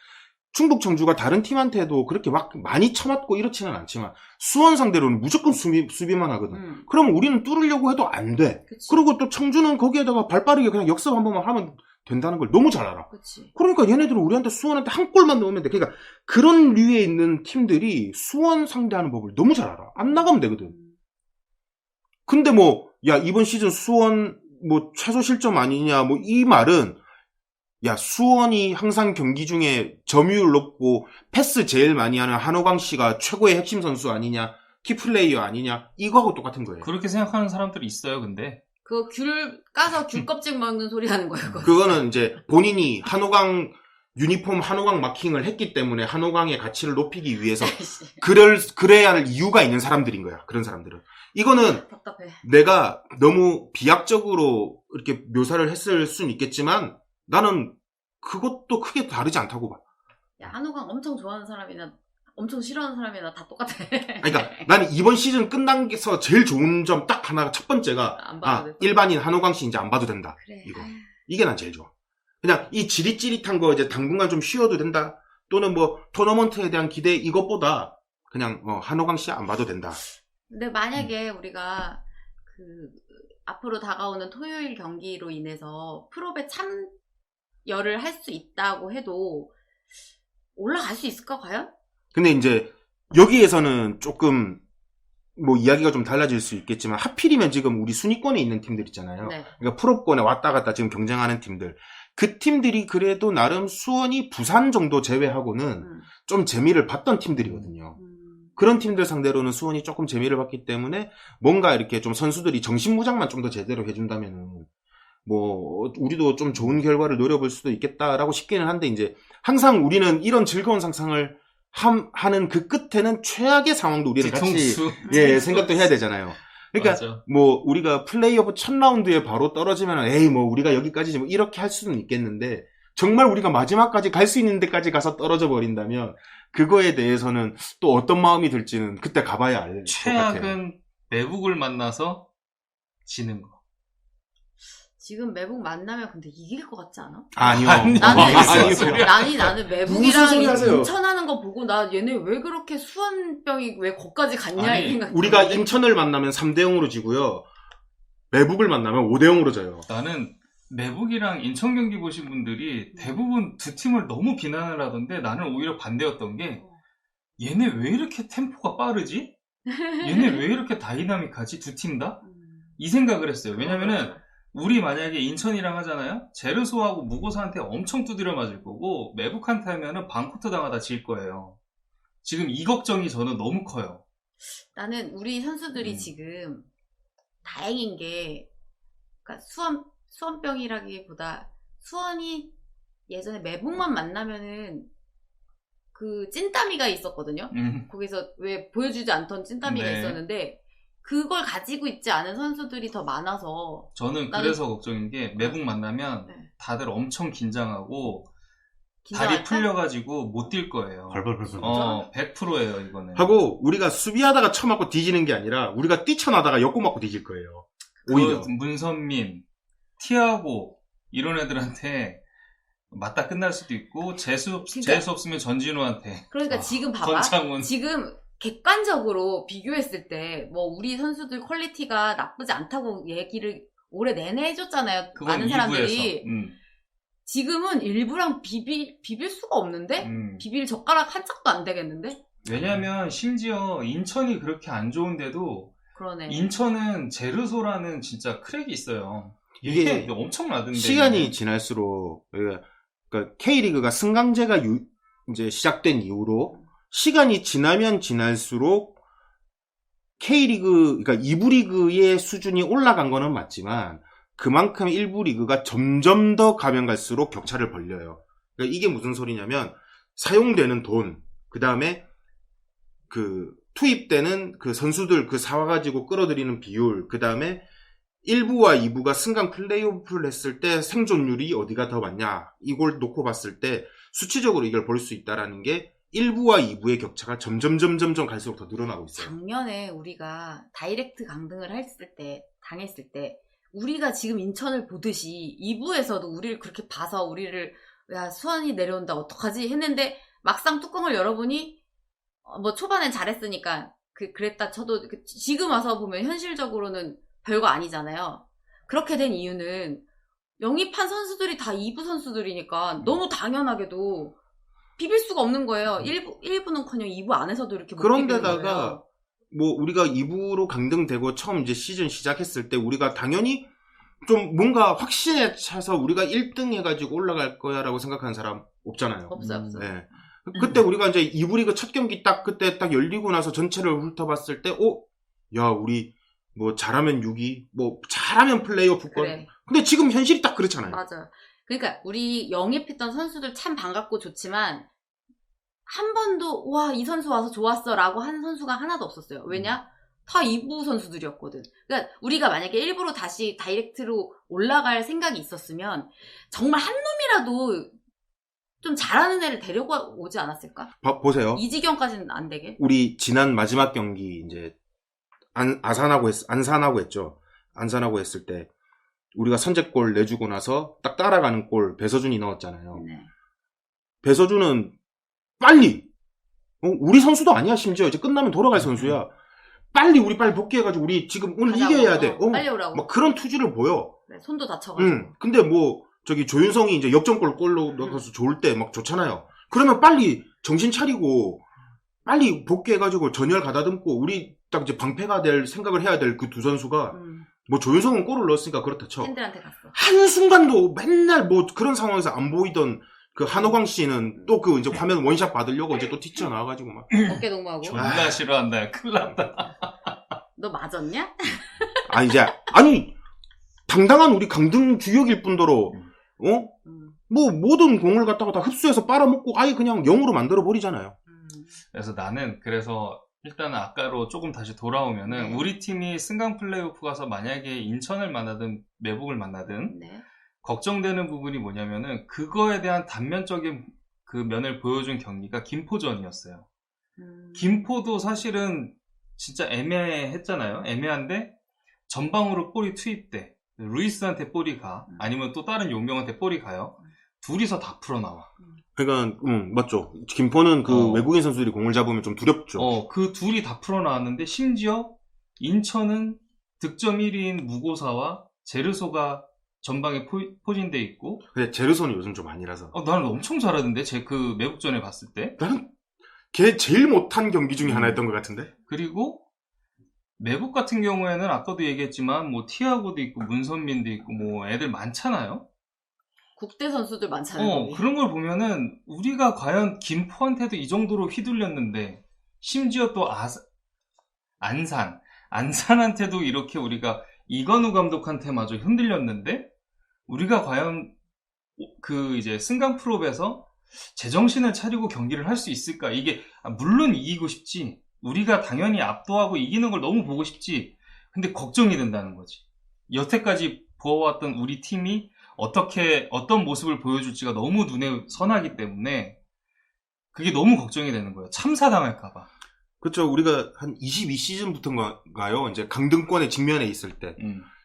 충북 청주가 다른 팀한테도 그렇게 막 많이 쳐맞고 이렇지는 않지만 수원 상대로는 무조건 수비만 하거든. 그러면 우리는 뚫으려고 해도 안 돼. 그치. 그리고 또 청주는 거기에다가 발빠르게 그냥 역습 한 번만 하면 된다는 걸 너무 잘 알아. 그치. 그러니까 얘네들은 우리한테 수원한테 한 골만 넣으면 돼. 그러니까 그런 류에 있는 팀들이 수원 상대하는 법을 너무 잘 알아. 안 나가면 되거든. 근데 뭐, 야, 이번 시즌 수원 뭐 최소 실점 아니냐, 뭐 이 말은 야, 수원이 항상 경기 중에 점유율 높고 패스 제일 많이 하는 한호강 씨가 최고의 핵심 선수 아니냐, 키플레이어 아니냐, 이거하고 똑같은 거예요. 그렇게 생각하는 사람들이 있어요, 근데. 그거 귤 까서 귤 껍질 먹는 소리 하는 거예요. 그거는 이제 본인이 한호강 유니폼 한호강 마킹을 했기 때문에 한호강의 가치를 높이기 위해서 그래야 할 이유가 있는 사람들인 거야. 그런 사람들은. 이거는 답답해. 내가 너무 비약적으로 이렇게 묘사를 했을 수는 있겠지만 나는 그것도 크게 다르지 않다고 봐. 야, 한호강 엄청 좋아하는 사람이나 엄청 싫어하는 사람이나 다 똑같아. 그러니까 나는 이번 시즌 끝난 게서 제일 좋은 점 딱 하나가 첫 번째가 일반인 한호강 씨 이제 안 봐도 된다. 그래. 이거. 이게 난 제일 좋아. 그냥 이 지릿지릿한 거 이제 당분간 좀 쉬어도 된다. 또는 뭐 토너먼트에 대한 기대 이것보다 그냥 한호강 씨 안 봐도 된다. 근데 만약에 우리가 앞으로 다가오는 토요일 경기로 인해서 프로배 참여를 할 수 있다고 해도 올라갈 수 있을까 과연? 근데 이제 여기에서는 조금 뭐 이야기가 좀 달라질 수 있겠지만 하필이면 지금 우리 순위권에 있는 팀들 있잖아요. 네. 그러니까 프로권에 왔다 갔다 지금 경쟁하는 팀들. 그 팀들이 그래도 나름 수원이 부산 정도 제외하고는 좀 재미를 봤던 팀들이거든요. 그런 팀들 상대로는 수원이 조금 재미를 봤기 때문에 뭔가 이렇게 좀 선수들이 정신무장만 좀 더 제대로 해준다면은 뭐 우리도 좀 좋은 결과를 노려볼 수도 있겠다라고 싶기는 한데 이제 항상 우리는 이런 즐거운 상상을 하는 그 끝에는 최악의 상황도 우리는 같이 생각도 해야 되잖아요. 그러니까 맞아. 뭐 우리가 플레이오프 첫 라운드에 바로 떨어지면 에이 뭐 우리가 여기까지지 뭐 이렇게 할 수는 있겠는데 정말 우리가 마지막까지 갈 수 있는 데까지 가서 떨어져 버린다면 그거에 대해서는 또 어떤 마음이 들지는 그때 가봐야 알 것 같아요. 최악은 매북을 만나서 지는 거. 지금 매북 만나면 근데 이길 것 같지 않아? 아니요. 나는 매북이랑 인천하는 거 보고 나 얘네 왜 그렇게 수원병이 왜 거기까지 갔냐 이 생각. 우리가 인천을 만나면 3대0으로 지고요. 매북을 만나면 5대0으로 져요. 나는 매북이랑 인천 경기 보신 분들이 대부분 두 팀을 너무 비난을 하던데 나는 오히려 반대였던 게 얘네 왜 이렇게 템포가 빠르지? 얘네 왜 이렇게 다이나믹하지? 두 팀 다? 이 생각을 했어요. 왜냐면은 우리 만약에 인천이랑 하잖아요? 제르소하고 무고사한테 엄청 두드려 맞을 거고, 매북한테 하면은 방코트 당하다 질 거예요. 지금 이 걱정이 저는 너무 커요. 나는 우리 선수들이 지금 다행인 게, 그러니까 수원병이라기보다 수원이 예전에 매북만 만나면은 그 찐따미가 있었거든요. 거기서 왜 보여주지 않던 찐따미가 네. 있었는데 그걸 가지고 있지 않은 선수들이 더 많아서 저는 그래서 걱정인 게 매북 만나면 네. 다들 엄청 긴장하고 긴장할까? 다리 풀려가지고 못 뛸 거예요. 벌벌벌벌. 100%예요 이거는. 하고 우리가 수비하다가 쳐맞고 뒤지는 게 아니라 우리가 뛰쳐나다가 엮고 맞고 뒤질 거예요. 오히려. 그 문선민, 티아고 이런 애들한테 맞다 끝날 수도 있고 재수 없으면 전진우한테. 그러니까 지금 봐봐. 권창훈. 지금 객관적으로 비교했을 때 뭐 우리 선수들 퀄리티가 나쁘지 않다고 얘기를 올해 내내 해줬잖아요. 그건 많은 사람들이. 2부에서. 지금은 일부랑 비빌 수가 없는데? 비빌 젓가락 한 짝도 안 되겠는데? 왜냐면 심지어 인천이 그렇게 안 좋은데도 그러네. 인천은 제르소라는 진짜 크랙이 있어요. 이게 이게 엄청나던데. 시간이 지날수록 그러니까 K리그가 승강제가 이제 시작된 이후로 시간이 지나면 지날수록 K리그 그러니까 2부 리그의 수준이 올라간 거는 맞지만 그만큼 1부 리그가 점점 더 가면 갈수록 격차를 벌려요. 그러니까 이게 무슨 소리냐면 사용되는 돈, 그다음에 그 투입되는 그 선수들 그 사와가지고 끌어들이는 비율, 그다음에 1부와 2부가 승강 플레이오프를 했을 때 생존율이 어디가 더 많냐 이걸 놓고 봤을 때 수치적으로 이걸 볼 수 있다라는 게 1부와 2부의 격차가 점점 갈수록 더 늘어나고 있어요. 작년에 우리가 다이렉트 강등을 당했을 때 우리가 지금 인천을 보듯이 2부에서도 우리를 그렇게 봐서 우리를 야 수원이 내려온다 어떡하지 했는데 막상 뚜껑을 열어보니 뭐 초반엔 잘했으니까 그랬다 쳐도 지금 와서 보면 현실적으로는 별거 아니잖아요. 그렇게 된 이유는 영입한 선수들이 다 2부 선수들이니까 너무 당연하게도 비빌 수가 없는 거예요. 1부는커녕 2부 안에서도 이렇게 못 비비는 거예요. 그런데다가 뭐 우리가 2부로 강등되고 처음 이제 시즌 시작했을 때 우리가 당연히 좀 뭔가 확신에 차서 우리가 1등 해가지고 올라갈 거야라고 생각하는 사람 없잖아요. 없어요. 네. 그때 우리가 이제 2부 리그 첫 경기 그때 딱 열리고 나서 전체를 훑어봤을 때, 야, 우리 뭐 잘하면 6위, 뭐 잘하면 플레이오프권. 그래. 근데 지금 현실이 딱 그렇잖아요. 맞아. 그러니까 우리 영입했던 선수들 참 반갑고 좋지만 한 번도 와, 이 선수 와서 좋았어 라고 하는 선수가 하나도 없었어요. 왜냐? 다 2부 선수들이었거든. 그러니까 우리가 만약에 1부로 다시 다이렉트로 올라갈 생각이 있었으면 정말 한 놈이라도 좀 잘하는 애를 데려오지 않았을까? 보세요. 이 지경까지는 안 되게. 우리 지난 마지막 경기 이제 안산하고 했죠. 안산하고 했을 때 우리가 선제골 내주고 나서 딱 따라가는 골 배서준이 넣었잖아요. 네. 배서준은 빨리 우리 선수도 아니야. 심지어 이제 끝나면 돌아갈 선수야. 빨리 복귀해가지고 우리 지금 오늘 가자고. 이겨야 돼. 빨리 오라고. 막 그런 투지를 보여. 네, 손도 다쳐가지고. 근데 뭐 저기 조윤성이 이제 역전골로 넣어서 좋을 때 막 좋잖아요. 그러면 빨리 정신 차리고 빨리 복귀해가지고 전열 가다듬고 우리 딱 이제 방패가 될 생각을 해야 될 그 두 선수가 뭐 조윤성은 골을 넣었으니까 그렇다 쳐. 팬들한테 갔어. 한순간도 맨날 뭐 그런 상황에서 안 보이던 그 한호광 씨는 또 그 이제 화면 원샷 받으려고 이제 또 튀쳐나와가지고 막. 어깨 동무하고. 존나 싫어한다. 야. 큰일 났다. 너 맞았냐? 아니 당당한 우리 강등 주역일 뿐더러 뭐 모든 공을 갖다가 다 흡수해서 빨아먹고 아예 그냥 0으로 만들어 버리잖아요. 그래서 나는 일단은 아까로 조금 다시 돌아오면은 우리 팀이 승강 플레이오프 가서 만약에 인천을 만나든 매북을 만나든 네. 걱정되는 부분이 뭐냐면은 그거에 대한 단면적인 그 면을 보여준 경기가 김포전이었어요. 김포도 사실은 진짜 애매했잖아요. 애매한데 전방으로 볼이 투입돼. 루이스한테 볼이 가. 아니면 또 다른 용병한테 볼이 가요. 둘이서 다 풀어나와. 그러니까 맞죠. 김포는 그 외국인 선수들이 공을 잡으면 좀 두렵죠. 그 둘이 다 풀어나왔는데 심지어 인천은 득점 1위인 무고사와 제르소가 전방에 포진돼 있고. 근데 제르소는 요즘 좀 아니라서. 나는 엄청 잘하던데 그 매국전에 봤을 때. 나는 걔 제일 못한 경기 중에 하나였던 것 같은데. 그리고 매국 같은 경우에는 아까도 얘기했지만 뭐 티아고도 있고 문선민도 있고 뭐 애들 많잖아요. 국대 선수들 많잖아요. 거기. 그런 걸 보면은 우리가 과연 김포한테도 이 정도로 휘둘렸는데 심지어 또 안산한테도 이렇게 우리가 이건우 감독한테 마저 흔들렸는데 우리가 과연 그 이제 승강 프로에서 제정신을 차리고 경기를 할 수 있을까? 이게 물론 이기고 싶지. 우리가 당연히 압도하고 이기는 걸 너무 보고 싶지. 근데 걱정이 된다는 거지. 여태까지 보아왔던 우리 팀이 어떤 모습을 보여줄지가 너무 눈에 선하기 때문에 그게 너무 걱정이 되는 거예요. 참사당할까봐. 그렇죠. 우리가 한 22시즌부터인가요? 이제 강등권에 직면해 있을 때.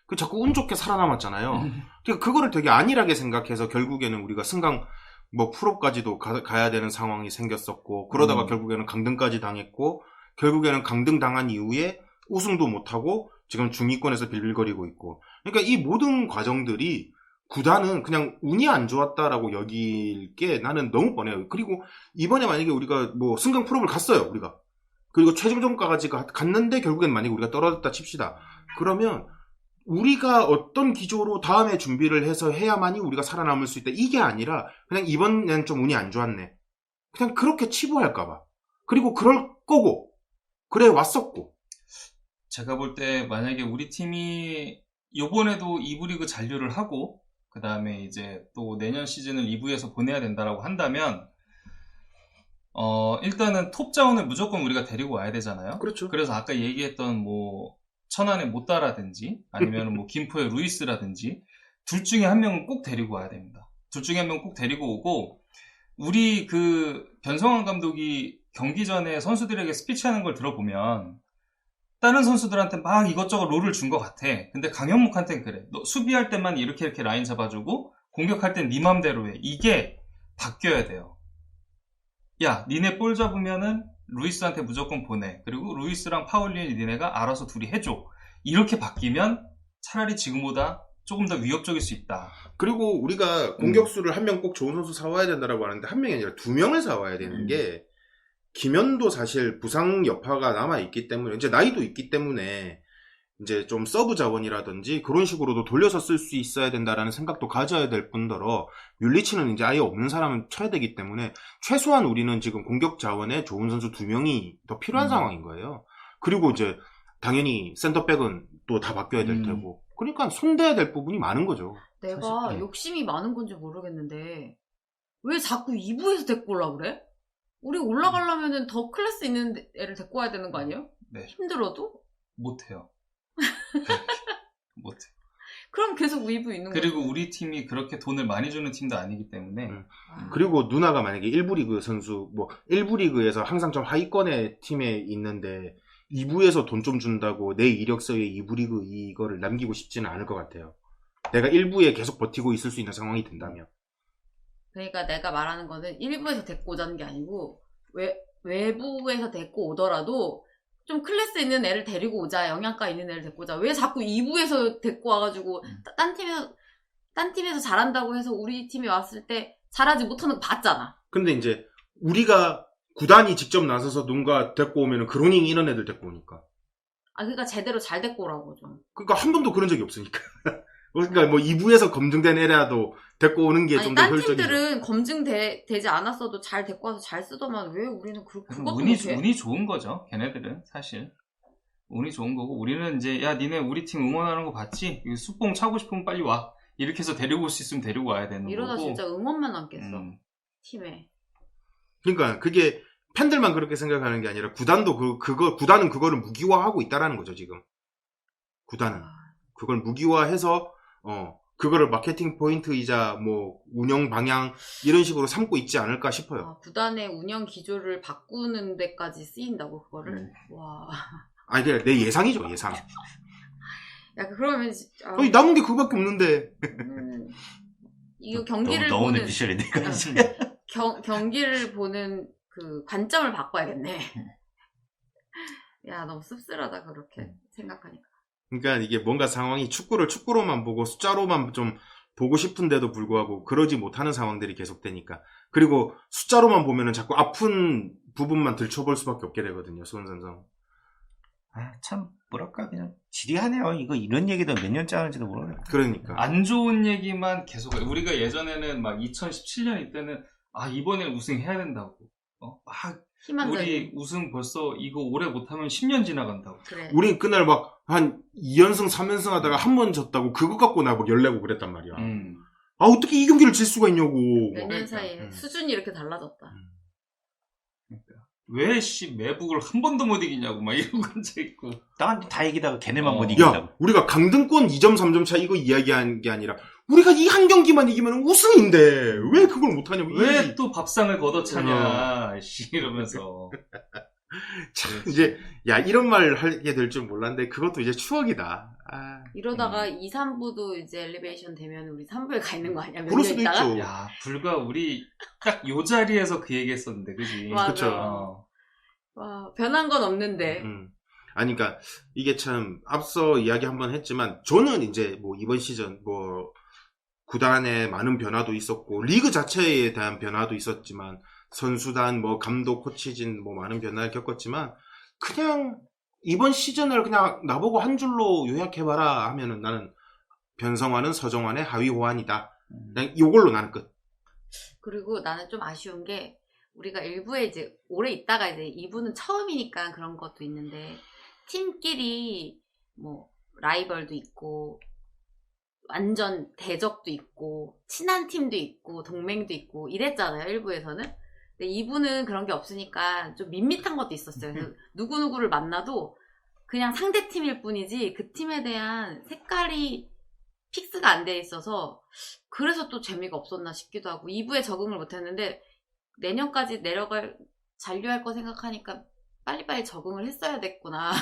그 자꾸 운 좋게 살아남았잖아요. 그러니까 그거를 되게 안일하게 생각해서 결국에는 우리가 승강 뭐 프로까지도 가야 되는 상황이 생겼었고 그러다가 결국에는 강등까지 당했고 결국에는 강등 당한 이후에 우승도 못하고 지금 중위권에서 빌빌거리고 있고 그러니까 이 모든 과정들이 구단은 그냥 운이 안 좋았다라고 여길 게 나는 너무 뻔해요. 그리고 이번에 만약에 우리가 뭐 승강 프로를 갔어요. 우리가 그리고 최종전까지 갔는데 결국엔 만약에 우리가 떨어졌다 칩시다. 그러면 우리가 어떤 기조로 다음에 준비를 해서 해야만이 우리가 살아남을 수 있다. 이게 아니라 그냥 이번엔 좀 운이 안 좋았네. 그냥 그렇게 치부할까봐. 그리고 그럴 거고 그래 왔었고. 제가 볼 때 만약에 우리 팀이 요번에도 2부 리그 잔류를 하고 그 다음에 이제 또 내년 시즌을 2부에서 보내야 된다라고 한다면 일단은 톱 자원을 무조건 우리가 데리고 와야 되잖아요. 그렇죠. 그래서 아까 얘기했던 뭐 천안의 못다라든지 아니면 뭐 김포의 루이스라든지 둘 중에 한 명은 꼭 데리고 와야 됩니다. 둘 중에 한 명은 꼭 데리고 오고 우리 그 변성환 감독이 경기 전에 선수들에게 스피치하는 걸 들어보면 다른 선수들한테 막 이것저것 롤을 준 것 같아. 근데 강현묵한테는 그래. 너 수비할 때만 이렇게 라인 잡아주고 공격할 땐 네 맘대로 해. 이게 바뀌어야 돼요. 야, 니네 볼 잡으면은 루이스한테 무조건 보내. 그리고 루이스랑 파울린 니네가 알아서 둘이 해줘. 이렇게 바뀌면 차라리 지금보다 조금 더 위협적일 수 있다. 그리고 우리가 공격수를 한 명 꼭 좋은 선수 사와야 된다라고 하는데 한 명이 아니라 두 명을 사와야 되는 게 김현도 사실 부상 여파가 남아있기 때문에 이제 나이도 있기 때문에 이제 좀 서브 자원이라든지 그런 식으로도 돌려서 쓸 수 있어야 된다라는 생각도 가져야 될 뿐더러 율리치는 이제 아예 없는 사람은 쳐야 되기 때문에 최소한 우리는 지금 공격 자원에 좋은 선수 두 명이 더 필요한 상황인 거예요. 그리고 이제 당연히 센터백은 또 다 바뀌어야 될 테고 그러니까 손대야 될 부분이 많은 거죠. 내가 사실. 욕심이 많은 건지 모르겠는데 왜 자꾸 2부에서 데리고 오려고 그래? 우리 올라가려면 더 클래스 있는 애를 데리고 와야 되는 거 아니에요? 네. 힘들어도? 못해요. 못해. 그럼 계속 2부 있는 거야. 그리고 우리 팀이 그렇게 돈을 많이 주는 팀도 아니기 때문에 그리고 누나가 만약에 1부 리그 선수, 뭐 1부 리그에서 항상 좀 하위권의 팀에 있는데 2부에서 돈 좀 준다고 내 이력서에 2부 리그 이거를 남기고 싶지는 않을 것 같아요. 내가 1부에 계속 버티고 있을 수 있는 상황이 된다면. 그러니까 내가 말하는 거는 1부에서 데리고 오자는 게 아니고 외부에서 데리고 오더라도 좀 클래스 있는 애를 데리고 오자. 영양가 있는 애를 데리고 오자. 왜 자꾸 2부에서 데리고 와가지고 딴 팀에서 잘한다고 해서 우리 팀에 왔을 때 잘하지 못하는 거 봤잖아. 근데 이제 우리가 구단이 직접 나서서 누군가 데리고 오면은 그로닝 이런 애들 데리고 오니까. 아 그러니까 제대로 잘 데리고 오라고 좀. 그러니까 한 번도 그런 적이 없으니까. 그러니까 뭐 2부에서 검증된 애라도 데리고 오는 게 좀 더 딴 효율적이죠. 팀들은 검증되지 않았어도 잘 데리고 와서 잘 쓰더만 왜 우리는 그것도 운이, 못해? 운이 좋은 거죠. 걔네들은 사실 운이 좋은 거고 우리는 이제 야 니네 우리 팀 응원하는 거 봤지? 쑥봉 차고 싶으면 빨리 와. 이렇게 해서 데리고 올 수 있으면 데리고 와야 되는 이러다 거고. 진짜 응원만 남겠어. 팀에. 그러니까 그게 팬들만 그렇게 생각하는 게 아니라 구단도 구단은 그거를 무기화하고 있다라는 거죠, 지금. 구단은 그걸 무기화해서 그거를 마케팅 포인트이자 뭐 운영 방향 이런 식으로 삼고 있지 않을까 싶어요. 구단의 운영 기조를 바꾸는 데까지 쓰인다고 그거를. 와. 아니 그냥 내 예상이죠, 예상. 야 그러면 진짜. 남은 게 그거밖에 없는데. 이거 경기를 너무 보는 내피셜인데 이거. 경기를 보는 그 관점을 바꿔야겠네. 야 너무 씁쓸하다 그렇게 생각하니까. 그러니까 이게 뭔가 상황이 축구로만 보고 숫자로만 좀 보고 싶은데도 불구하고 그러지 못하는 상황들이 계속되니까. 그리고 숫자로만 보면은 자꾸 아픈 부분만 들춰볼 수밖에 없게 되거든요, 수원 삼성. 참 뭐랄까 그냥 지리하네요. 이거 이런 얘기도 몇 년째 하는지도 모르겠네. 그러니까. 안 좋은 얘기만 계속 해요. 우리가 예전에는 막 2017년 이때는 이번엔 우승해야 된다고. 막 희망적인. 우리 우승 벌써 이거 올해 못하면 10년 지나간다고. 그래. 우린 그날 막 한 2연승, 3연승 하다가 한 번 졌다고 그거 갖고 나 막 열내고 그랬단 말이야. 아, 어떻게 이 경기를 질 수가 있냐고. 몇 년 그러니까. 사이에 수준이 이렇게 달라졌다. 왜 매북을 한 번도 못 이기냐고 막 이러고 앉아있고. 나한테 다 이기다가 걔네만 못 야, 이긴다고. 우리가 강등권 2점, 3점 차 이거 이야기한 게 아니라 우리가 이 한 경기만 이기면 우승인데 왜 그걸 못하냐고. 왜 또 밥상을 걷어차냐, 이러면서. 참, 이제, 야, 이런 말 하게 될 줄 몰랐는데, 그것도 이제 추억이다. 아, 이러다가 2, 3부도 이제 엘리베이션 되면 우리 3부에 가 있는 거 아니야? 몇 그럴 년 수도 있다가? 있죠. 야, 불과 우리 딱 요 자리에서 그 얘기 했었는데, 그지? 맞아. 그쵸. 와, 변한 건 없는데. 아니, 그니까, 이게 참, 앞서 이야기 한번 했지만, 저는 이제, 뭐, 이번 시즌, 구단에 많은 변화도 있었고, 리그 자체에 대한 변화도 있었지만, 선수단, 감독, 코치진, 많은 변화를 겪었지만, 그냥, 이번 시즌을 그냥 나보고 한 줄로 요약해봐라 하면은 나는, 변성환은 서정환의 하위 호환이다. 그냥 요걸로 나는 끝. 그리고 나는 좀 아쉬운 게, 우리가 1부에 이제 오래 있다가 이제 2부는 처음이니까 그런 것도 있는데, 팀끼리, 라이벌도 있고, 완전 대적도 있고, 친한 팀도 있고, 동맹도 있고, 이랬잖아요, 1부에서는. 근데 2부는 그런 게 없으니까 좀 밋밋한 것도 있었어요. 그래서 누구누구를 만나도 그냥 상대 팀일 뿐이지 그 팀에 대한 색깔이 픽스가 안 돼 있어서 그래서 또 재미가 없었나 싶기도 하고 2부에 적응을 못했는데 내년까지 잔류할 거 생각하니까 빨리빨리 적응을 했어야 됐구나.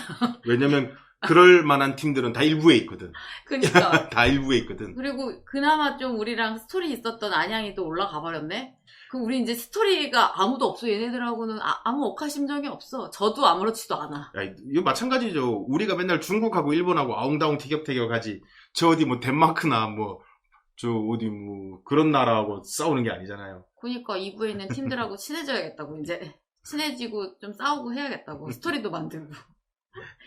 왜냐면, 그럴 만한 팀들은 다 일부에 있거든. 그러니까. 다 일부에 있거든. 그리고 그나마 좀 우리랑 스토리 있었던 안양이 또 올라가 버렸네? 그럼 우리 이제 스토리가 아무도 없어. 얘네들하고는 아무 억하심정이 없어. 저도 아무렇지도 않아. 야, 이거 마찬가지죠. 우리가 맨날 중국하고 일본하고 아웅다웅 티격태격하지. 저 어디 덴마크나 그런 나라하고 싸우는 게 아니잖아요. 그러니까 2부에 있는 팀들하고 친해져야겠다고 이제. 친해지고 좀 싸우고 해야겠다고. 스토리도 만들고.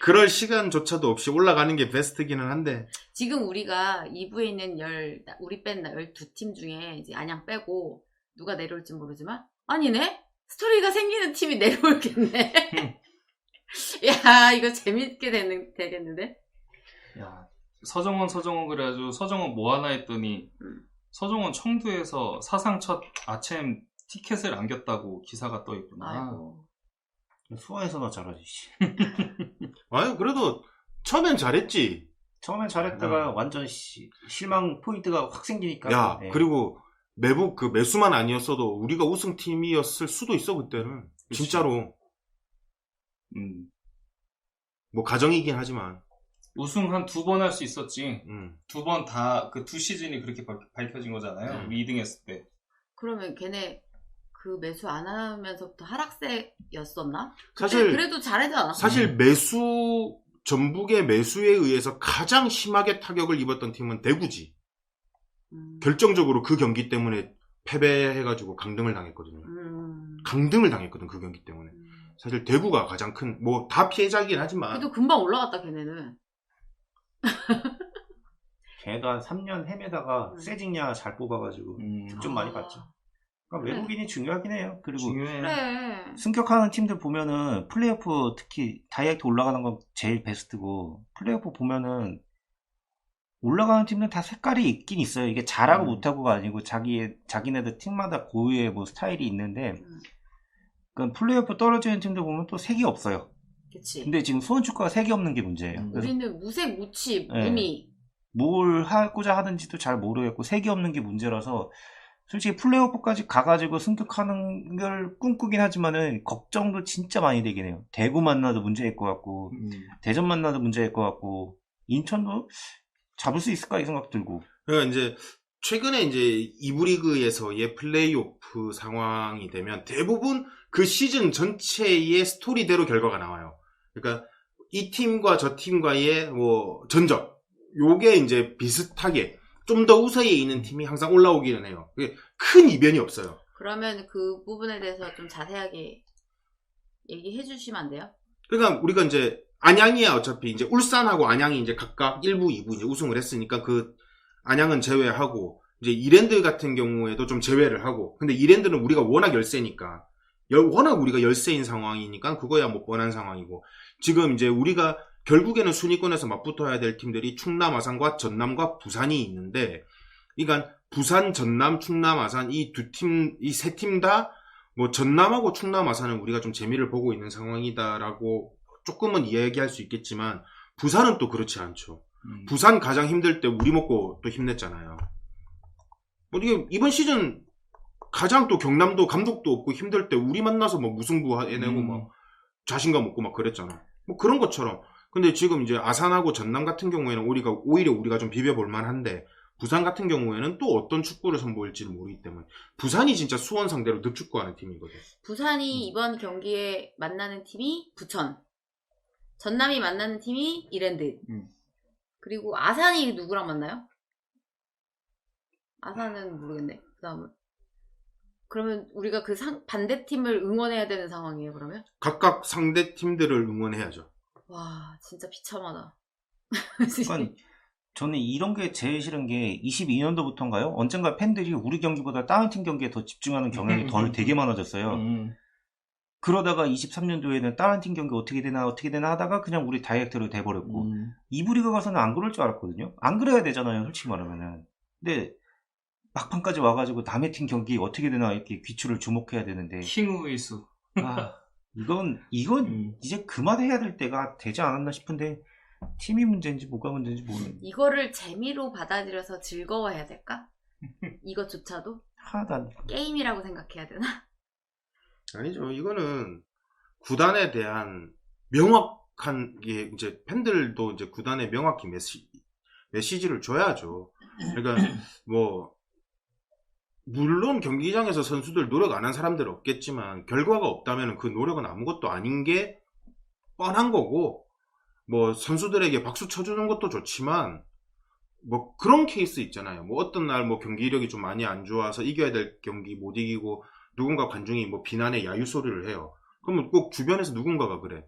그럴 시간조차도 없이 올라가는 게 베스트기는 한데. 지금 우리가 2부에 있는 우리 뺀 12팀 중에 이제 안양 빼고 누가 내려올지 모르지만 아니네? 스토리가 생기는 팀이 내려올겠네. 야, 이거 재밌게 되겠는데? 야, 서정원 그래가지고 서정원 뭐 하나 했더니 서정원 청두에서 사상 첫 아챔 티켓을 안겼다고 기사가 떠 있구나. 아이고. 수원에서나 잘하지. 씨. 아유, 그래도 처음엔 잘했지. 처음엔 잘했다가 완전 실망 포인트가 확 생기니까. 야, 네. 그리고 매북 그 매수만 아니었어도 우리가 우승팀이었을 수도 있어, 그때는. 그치. 진짜로. 가정이긴 하지만. 우승 한 2번 할 수 있었지. 2번 다 그 2시즌이 그렇게 밝혀진 거잖아요. 우리 2등 했을 때. 그러면 걔네 그 매수 안 하면서부터 하락세였었나? 사실, 그래도 잘하지 않았어? 사실 전북의 매수에 의해서 가장 심하게 타격을 입었던 팀은 대구지. 결정적으로 그 경기 때문에 패배해가지고 강등을 당했거든요. 강등을 당했거든, 그 경기 때문에. 사실 대구가 가장 큰, 다 피해자이긴 하지만. 그래도 금방 올라갔다, 걔네는. 걔도 한 3년 헤매다가 세징야 잘 뽑아가지고 득점 많이 봤죠. 그러니까 그래. 외국인이 중요하긴 해요. 그리고 중요해. 그래. 승격하는 팀들 보면은 플레이오프 특히 다이렉트 올라가는 건 제일 베스트고 플레이오프 보면은 올라가는 팀들은 다 색깔이 있긴 있어요. 이게 잘하고 못하고가 아니고 자기네들 팀마다 고유의 스타일이 있는데 그러니까 플레이오프 떨어지는 팀들 보면 또 색이 없어요. 그치. 근데 지금 수원축구가 색이 없는 게 문제예요. 그래서 우리는 무색, 무치, 네. 무미. 뭘 하고자 하는지도 잘 모르겠고 색이 없는 게 문제라서 솔직히 플레이오프까지 가가지고 승격하는 걸 꿈꾸긴 하지만은 걱정도 진짜 많이 되긴 해요. 대구 만나도 문제일 것 같고 대전 만나도 문제일 것 같고 인천도 잡을 수 있을까 이 생각 들고. 그러니까 이제 최근에 이제 2부 리그에서의 플레이오프 상황이 되면 대부분 그 시즌 전체의 스토리대로 결과가 나와요. 그러니까 이 팀과 저 팀과의 전적 요게 이제 비슷하게 좀 더 우세에 있는 팀이 항상 올라오기는 해요. 큰 이변이 없어요. 그러면 그 부분에 대해서 좀 자세하게 얘기해 주시면 안 돼요? 그러니까 우리가 이제 안양이야 어차피 이제 울산하고 안양이 이제 각각 1부, 2부 이제 우승을 했으니까 그 안양은 제외하고 이제 이랜드 같은 경우에도 좀 제외를 하고 근데 이랜드는 우리가 워낙 열세니까 워낙 우리가 열세인 상황이니까 그거야 뭐 뻔한 상황이고 지금 이제 우리가 결국에는 순위권에서 맞붙어야 될 팀들이 충남, 아산과 전남과 부산이 있는데 그러니까 부산, 전남, 충남, 아산 이 세 팀 다 뭐 전남하고 충남, 아산은 우리가 좀 재미를 보고 있는 상황이다라고 조금은 이야기할 수 있겠지만 부산은 또 그렇지 않죠. 부산 가장 힘들 때 우리 먹고 또 힘냈잖아요. 뭐 이게 이번 시즌 가장 또 경남도 감독도 없고 힘들 때 우리 만나서 뭐 무승부 해내고 막 자신감 없고 막 그랬잖아. 뭐 그런 것처럼. 근데 지금 이제 아산하고 전남 같은 경우에는 오히려 우리가 좀 비벼볼 만한데 부산 같은 경우에는 또 어떤 축구를 선보일지를 모르기 때문에 부산이 진짜 수원 상대로 늪축구하는 팀이거든. 부산이 이번 경기에 만나는 팀이 부천, 전남이 만나는 팀이 이랜드, 그리고 아산이 누구랑 만나요? 아산은 모르겠네. 그다음은 그러면 우리가 그 반대 팀을 응원해야 되는 상황이에요. 그러면 각각 상대 팀들을 응원해야죠. 와 진짜 비참하다. 그러니까 저는 이런 게 제일 싫은 게 22년도부터인가요? 언젠가 팬들이 우리 경기보다 다른 팀 경기에 더 집중하는 경향이 되게 많아졌어요. 그러다가 23년도에는 다른 팀 경기 어떻게 되나 하다가 그냥 우리 다이렉트로 돼버렸고 2부 리그 가서는 안 그럴 줄 알았거든요. 안 그래야 되잖아요, 솔직히 말하면은. 근데 막판까지 와가지고 남의 팀 경기 어떻게 되나 이렇게 귀추를 주목해야 되는데 킹우이수. 아, 이건 이제 그만해야 될 때가 되지 않았나 싶은데 팀이 문제인지 뭐가 문제인지 모르겠네. 이거를 재미로 받아들여서 즐거워해야 될까? 이것조차도 난 게임이라고 생각해야 되나? 아니죠. 이거는 구단에 대한 명확한 게 이제 팬들도 이제 구단에 명확히 메시지를 줘야죠. 그러니까 뭐 물론 경기장에서 선수들 노력 안 한 사람들 없겠지만 결과가 없다면 그 노력은 아무것도 아닌 게 뻔한 거고 뭐 선수들에게 박수 쳐주는 것도 좋지만 뭐 그런 케이스 있잖아요. 뭐 어떤 날 뭐 경기력이 좀 많이 안 좋아서 이겨야 될 경기 못 이기고 누군가 관중이 뭐 비난의 야유 소리를 해요. 그러면 꼭 주변에서 누군가가 그래.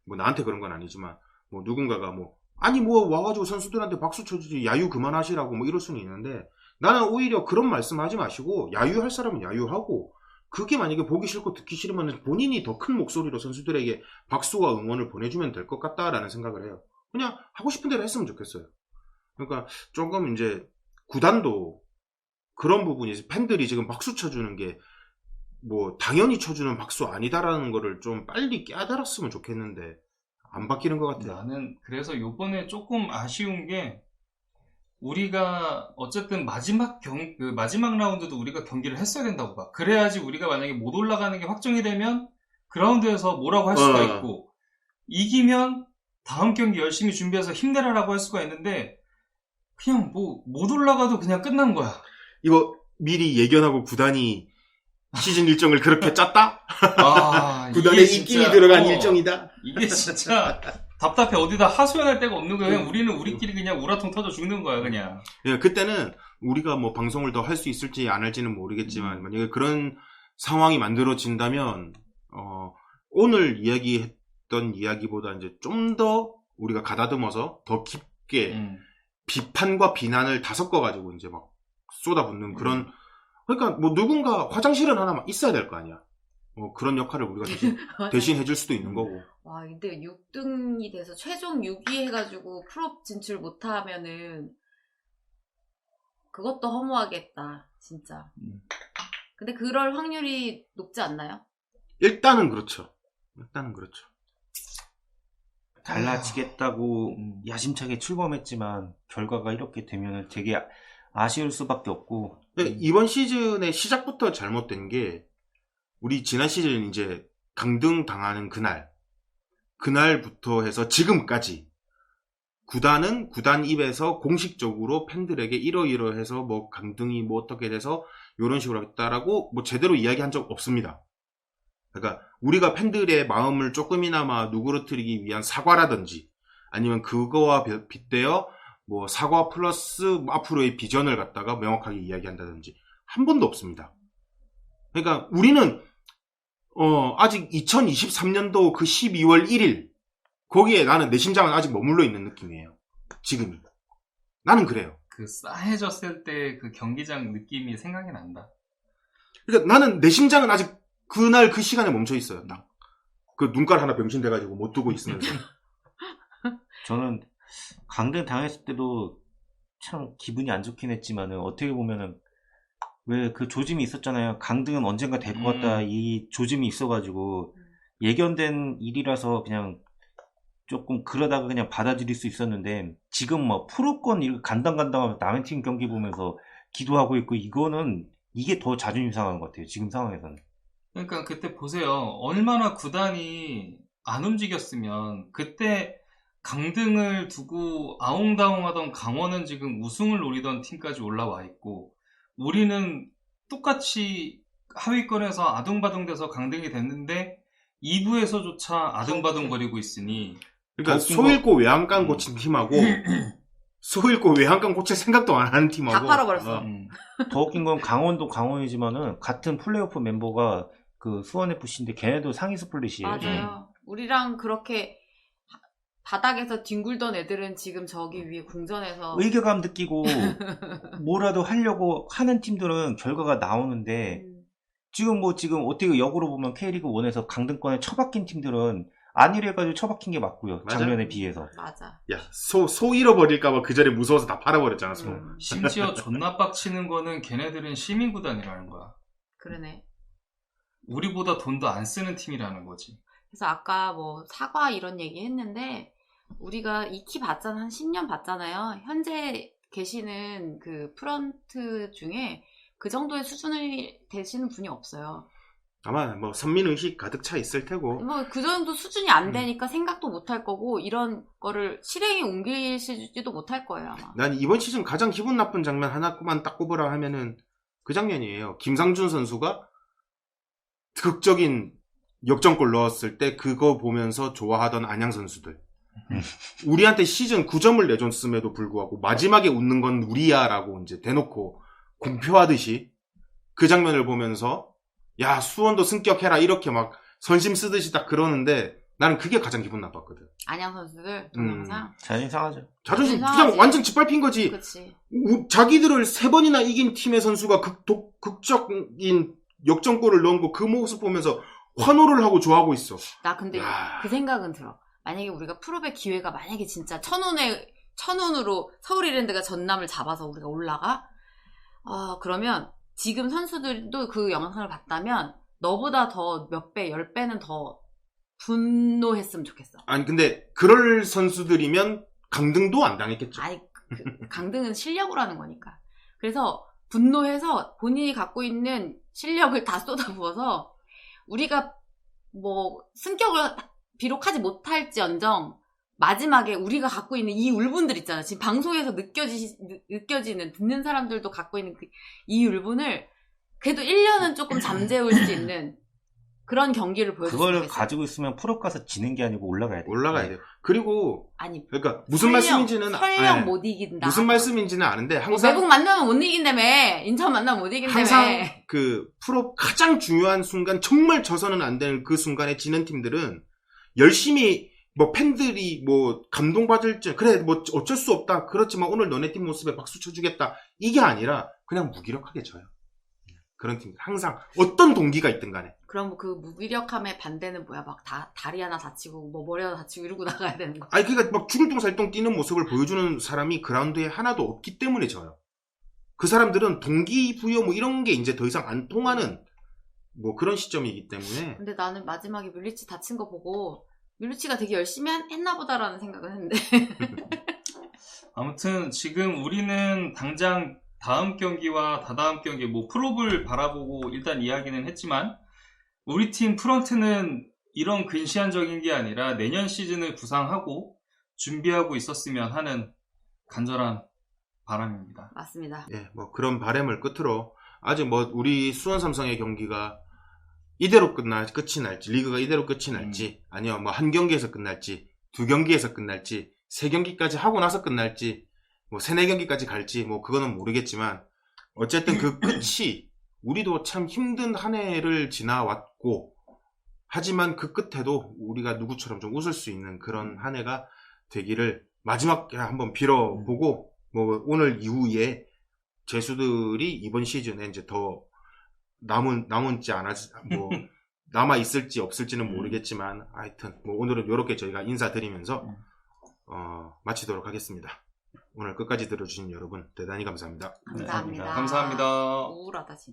뭐 나한테 그런 건 아니지만 뭐 누군가가 뭐 아니 뭐 와가지고 선수들한테 박수 쳐주지 야유 그만하시라고 뭐 이럴 수는 있는데 나는 오히려 그런 말씀 하지 마시고 야유할 사람은 야유하고 그게 만약에 보기 싫고 듣기 싫으면 본인이 더 큰 목소리로 선수들에게 박수와 응원을 보내주면 될 것 같다라는 생각을 해요. 그냥 하고 싶은 대로 했으면 좋겠어요. 그러니까 조금 이제 구단도 그런 부분이 팬들이 지금 박수 쳐주는 게 뭐 당연히 쳐주는 박수 아니다라는 거를 좀 빨리 깨달았으면 좋겠는데 안 바뀌는 것 같아요. 나는 그래서 요번에 조금 아쉬운 게 우리가 어쨌든 마지막 라운드도 우리가 경기를 했어야 된다고 봐. 그래야지 우리가 만약에 못 올라가는 게 확정이 되면 그라운드에서 뭐라고 할 수가 있고 이기면 다음 경기 열심히 준비해서 힘내라라고 할 수가 있는데 그냥 뭐 못 올라가도 그냥 끝난 거야. 이거 미리 예견하고 구단이 시즌 일정을 그렇게 짰다? 구단에 입김이 들어간 일정이다? 이게 진짜 답답해. 어디다 하소연할 데가 없는 거야. 그냥 우리는 우리끼리 그냥 우라통 터져 죽는 거야, 그냥. 예, 그때는 우리가 뭐 방송을 더 할 수 있을지 안 할지는 모르겠지만, 만약에 그런 상황이 만들어진다면, 오늘 이야기했던 이야기보다 이제 좀 더 우리가 가다듬어서 더 깊게 비판과 비난을 다 섞어가지고 이제 막 쏟아붓는 그런, 그러니까 뭐 누군가 화장실은 하나 있어야 될 거 아니야. 그런 역할을 우리가 대신 해줄 수도 있는 거고. 와, 근데 6등이 돼서 최종 6위 해가지고 프로 진출 못하면은 그것도 허무하겠다, 진짜. 근데 그럴 확률이 높지 않나요? 일단은 그렇죠. 달라지겠다고 야심차게 출범했지만 결과가 이렇게 되면 되게 아쉬울 수밖에 없고. 이번 시즌의 시작부터 잘못된 게 우리 지난 시즌 이제 강등 당하는 그날부터 해서 지금까지 구단은 구단 입에서 공식적으로 팬들에게 이러이러해서 뭐 강등이 뭐 어떻게 돼서 이런 식으로 하겠다라고 뭐 제대로 이야기한 적 없습니다. 그러니까 우리가 팬들의 마음을 조금이나마 누그러뜨리기 위한 사과라든지 아니면 그거와 빗대어 뭐 사과 플러스 앞으로의 비전을 갖다가 명확하게 이야기한다든지 한 번도 없습니다. 그러니까 우리는 아직 2023년도 그 12월 1일 거기에 나는 내 심장은 아직 머물러 있는 느낌이에요. 지금이. 나는 그래요. 그 싸해졌을 때 그 경기장 느낌이 생각이 난다. 그러니까 나는 내 심장은 아직 그날 그 시간에 멈춰 있어요. 딱. 그 눈깔 하나 병신돼가지고 못 뜨고 있으면서. 저는 강등 당했을 때도 참 기분이 안 좋긴 했지만은 어떻게 보면은 왜 그 조짐이 있었잖아요. 강등은 언젠가 될 것 같다. 이 조짐이 있어가지고 예견된 일이라서 그냥 조금 그러다가 그냥 받아들일 수 있었는데 지금 뭐 프로권 이렇게 간당간당하면서 남의 팀 경기 보면서 기도하고 있고 이거는 이게 더 자존심 상한 것 같아요. 지금 상황에서는. 그러니까 그때 보세요. 얼마나 구단이 안 움직였으면 그때 강등을 두고 아웅다웅하던 강원은 지금 우승을 노리던 팀까지 올라와 있고 우리는 똑같이 하위권에서 아둥바둥돼서 강등이 됐는데 2부에서조차 아둥바둥거리고 있으니 그러니까 더 웃긴 소 잃고 외양간 고친 팀하고 소 잃고 외양간 고칠 생각도 안 하는 팀하고 다 팔아버렸어. 더 웃긴 건 강원도 강원이지만은 같은 플레이오프 멤버가 그 수원FC인데 걔네도 상위 스플릿이에요. 맞아요. 우리랑 그렇게 바닥에서 뒹굴던 애들은 지금 저기 위에 궁전에서 의기감 느끼고 뭐라도 하려고 하는 팀들은 결과가 나오는데 지금 어떻게 역으로 보면 K리그 1에서 강등권에 처박힌 팀들은 안일해가지고 처박힌 게 맞고요. 맞아. 작년에 비해서. 맞아. 야, 소 잃어버릴까봐 그 자리에 무서워서 다 팔아버렸잖아, 소. 심지어 존나 빡치는 거는 걔네들은 시민구단이라는 거야. 그러네. 우리보다 돈도 안 쓰는 팀이라는 거지. 그래서 아까 뭐 사과 이런 얘기 했는데 우리가 익히 봤잖아. 한 10년 봤잖아요. 현재 계시는 그 프런트 중에 그 정도의 수준이 되시는 분이 없어요. 아마 뭐 선민의식 가득 차 있을 테고. 뭐 그 정도 수준이 안 되니까 생각도 못 할 거고 이런 거를 실행에 옮기시지도 못할 거예요 아마. 난 이번 시즌 가장 기분 나쁜 장면 하나만 딱 꼽으라 하면은 그 장면이에요. 김상준 선수가 극적인 역전골 넣었을 때 그거 보면서 좋아하던 안양 선수들. 우리한테 시즌 9점을 내줬음에도 불구하고 마지막에 웃는 건 우리야라고 이제 대놓고 공표하듯이 그 장면을 보면서 야 수원도 승격해라 이렇게 막 선심 쓰듯이 딱 그러는데 나는 그게 가장 기분 나빴거든. 안양 선수들 동영상. 자존심 상하죠. 자존심 상하지. 그냥 완전 짓밟힌 거지. 그렇지. 자기들을 3번이나 이긴 팀의 선수가 극적인 역전골을 넣은 거 그 모습 보면서 환호를 하고 좋아하고 있어. 나 근데 야. 그 생각은 들어. 만약에 우리가 프로배 기회가 만약에 진짜 천운으로 서울 이랜드가 전남을 잡아서 우리가 올라가? 그러면 지금 선수들도 그 영상을 봤다면 너보다 더 몇 배, 10배는 더 분노했으면 좋겠어. 아니 근데 그럴 선수들이면 강등도 안 당했겠죠. 아니, 강등은 실력으로 하는 거니까. 그래서 분노해서 본인이 갖고 있는 실력을 다 쏟아부어서 우리가 뭐 승격을 비록 하지 못할지언정 마지막에 우리가 갖고 있는 이 울분들 있잖아. 지금 방송에서 느껴지는 듣는 사람들도 갖고 있는 이 울분을 그래도 1년은 조금 잠재울 수 있는 그런 경기를 보여줬으면 그걸 좋겠어요. 가지고 있으면 프로 가서 지는 게 아니고 올라가야 돼요. 올라가야 돼요. 그리고 아니 그러니까 무슨 말씀인지는 설령 네. 못 이긴다. 무슨 말씀인지는 아는데 뭐 항상 외국 만나면 못 이긴다며. 인천 만나면 못 이긴다며. 항상 그 프로 가장 중요한 순간 정말 져서는 안 되는 그 순간에 지는 팀들은 열심히 뭐 팬들이 뭐 감동받을지 그래 뭐 어쩔 수 없다 그렇지만 오늘 너네 팀 모습에 박수 쳐주겠다 이게 아니라 그냥 무기력하게 져요. 그런 팀들 항상 어떤 동기가 있든 간에. 그럼 그 무기력함의 반대는 뭐야? 막 다리 하나 다치고 뭐 머리 하나 다치고 이러고 나가야 되는 거야. 아니 그러니까 막 죽을 똥 살 똥 뛰는 모습을 보여주는 사람이 그라운드에 하나도 없기 때문에 져요. 그 사람들은 동기부여 뭐 이런 게 이제 더 이상 안 통하는 뭐 그런 시점이기 때문에. 근데 나는 마지막에 뮬리치 다친 거 보고 뮬리치가 되게 열심히 했나 보다라는 생각을 했는데. 아무튼 지금 우리는 당장 다음 경기와 다다음 경기 뭐 프로를 바라보고 일단 이야기는 했지만 우리 팀 프런트는 이런 근시안적인 게 아니라 내년 시즌을 구상하고 준비하고 있었으면 하는 간절한 바람입니다. 맞습니다. 예, 뭐 그런 바람을 끝으로 아직 뭐 우리 수원 삼성의 경기가 이대로 끝이 날지 리그가 이대로 끝이 날지 아니면 뭐 한 경기에서 끝날지 두 경기에서 끝날지 세 경기까지 하고 나서 끝날지 뭐 세네 경기까지 갈지 뭐 그거는 모르겠지만 어쨌든 그 끝이 우리도 참 힘든 한 해를 지나왔고 하지만 그 끝에도 우리가 누구처럼 좀 웃을 수 있는 그런 한 해가 되기를 마지막에 한번 빌어보고 뭐 오늘 이후에 재수들이 이번 시즌에 이제 더 남은지 뭐 남아 있을지 없을지는 모르겠지만 하여튼 뭐 오늘은 이렇게 저희가 인사드리면서 마치도록 하겠습니다. 오늘 끝까지 들어주신 여러분 대단히 감사합니다. 감사합니다. 감사합니다. 우울하다 진짜.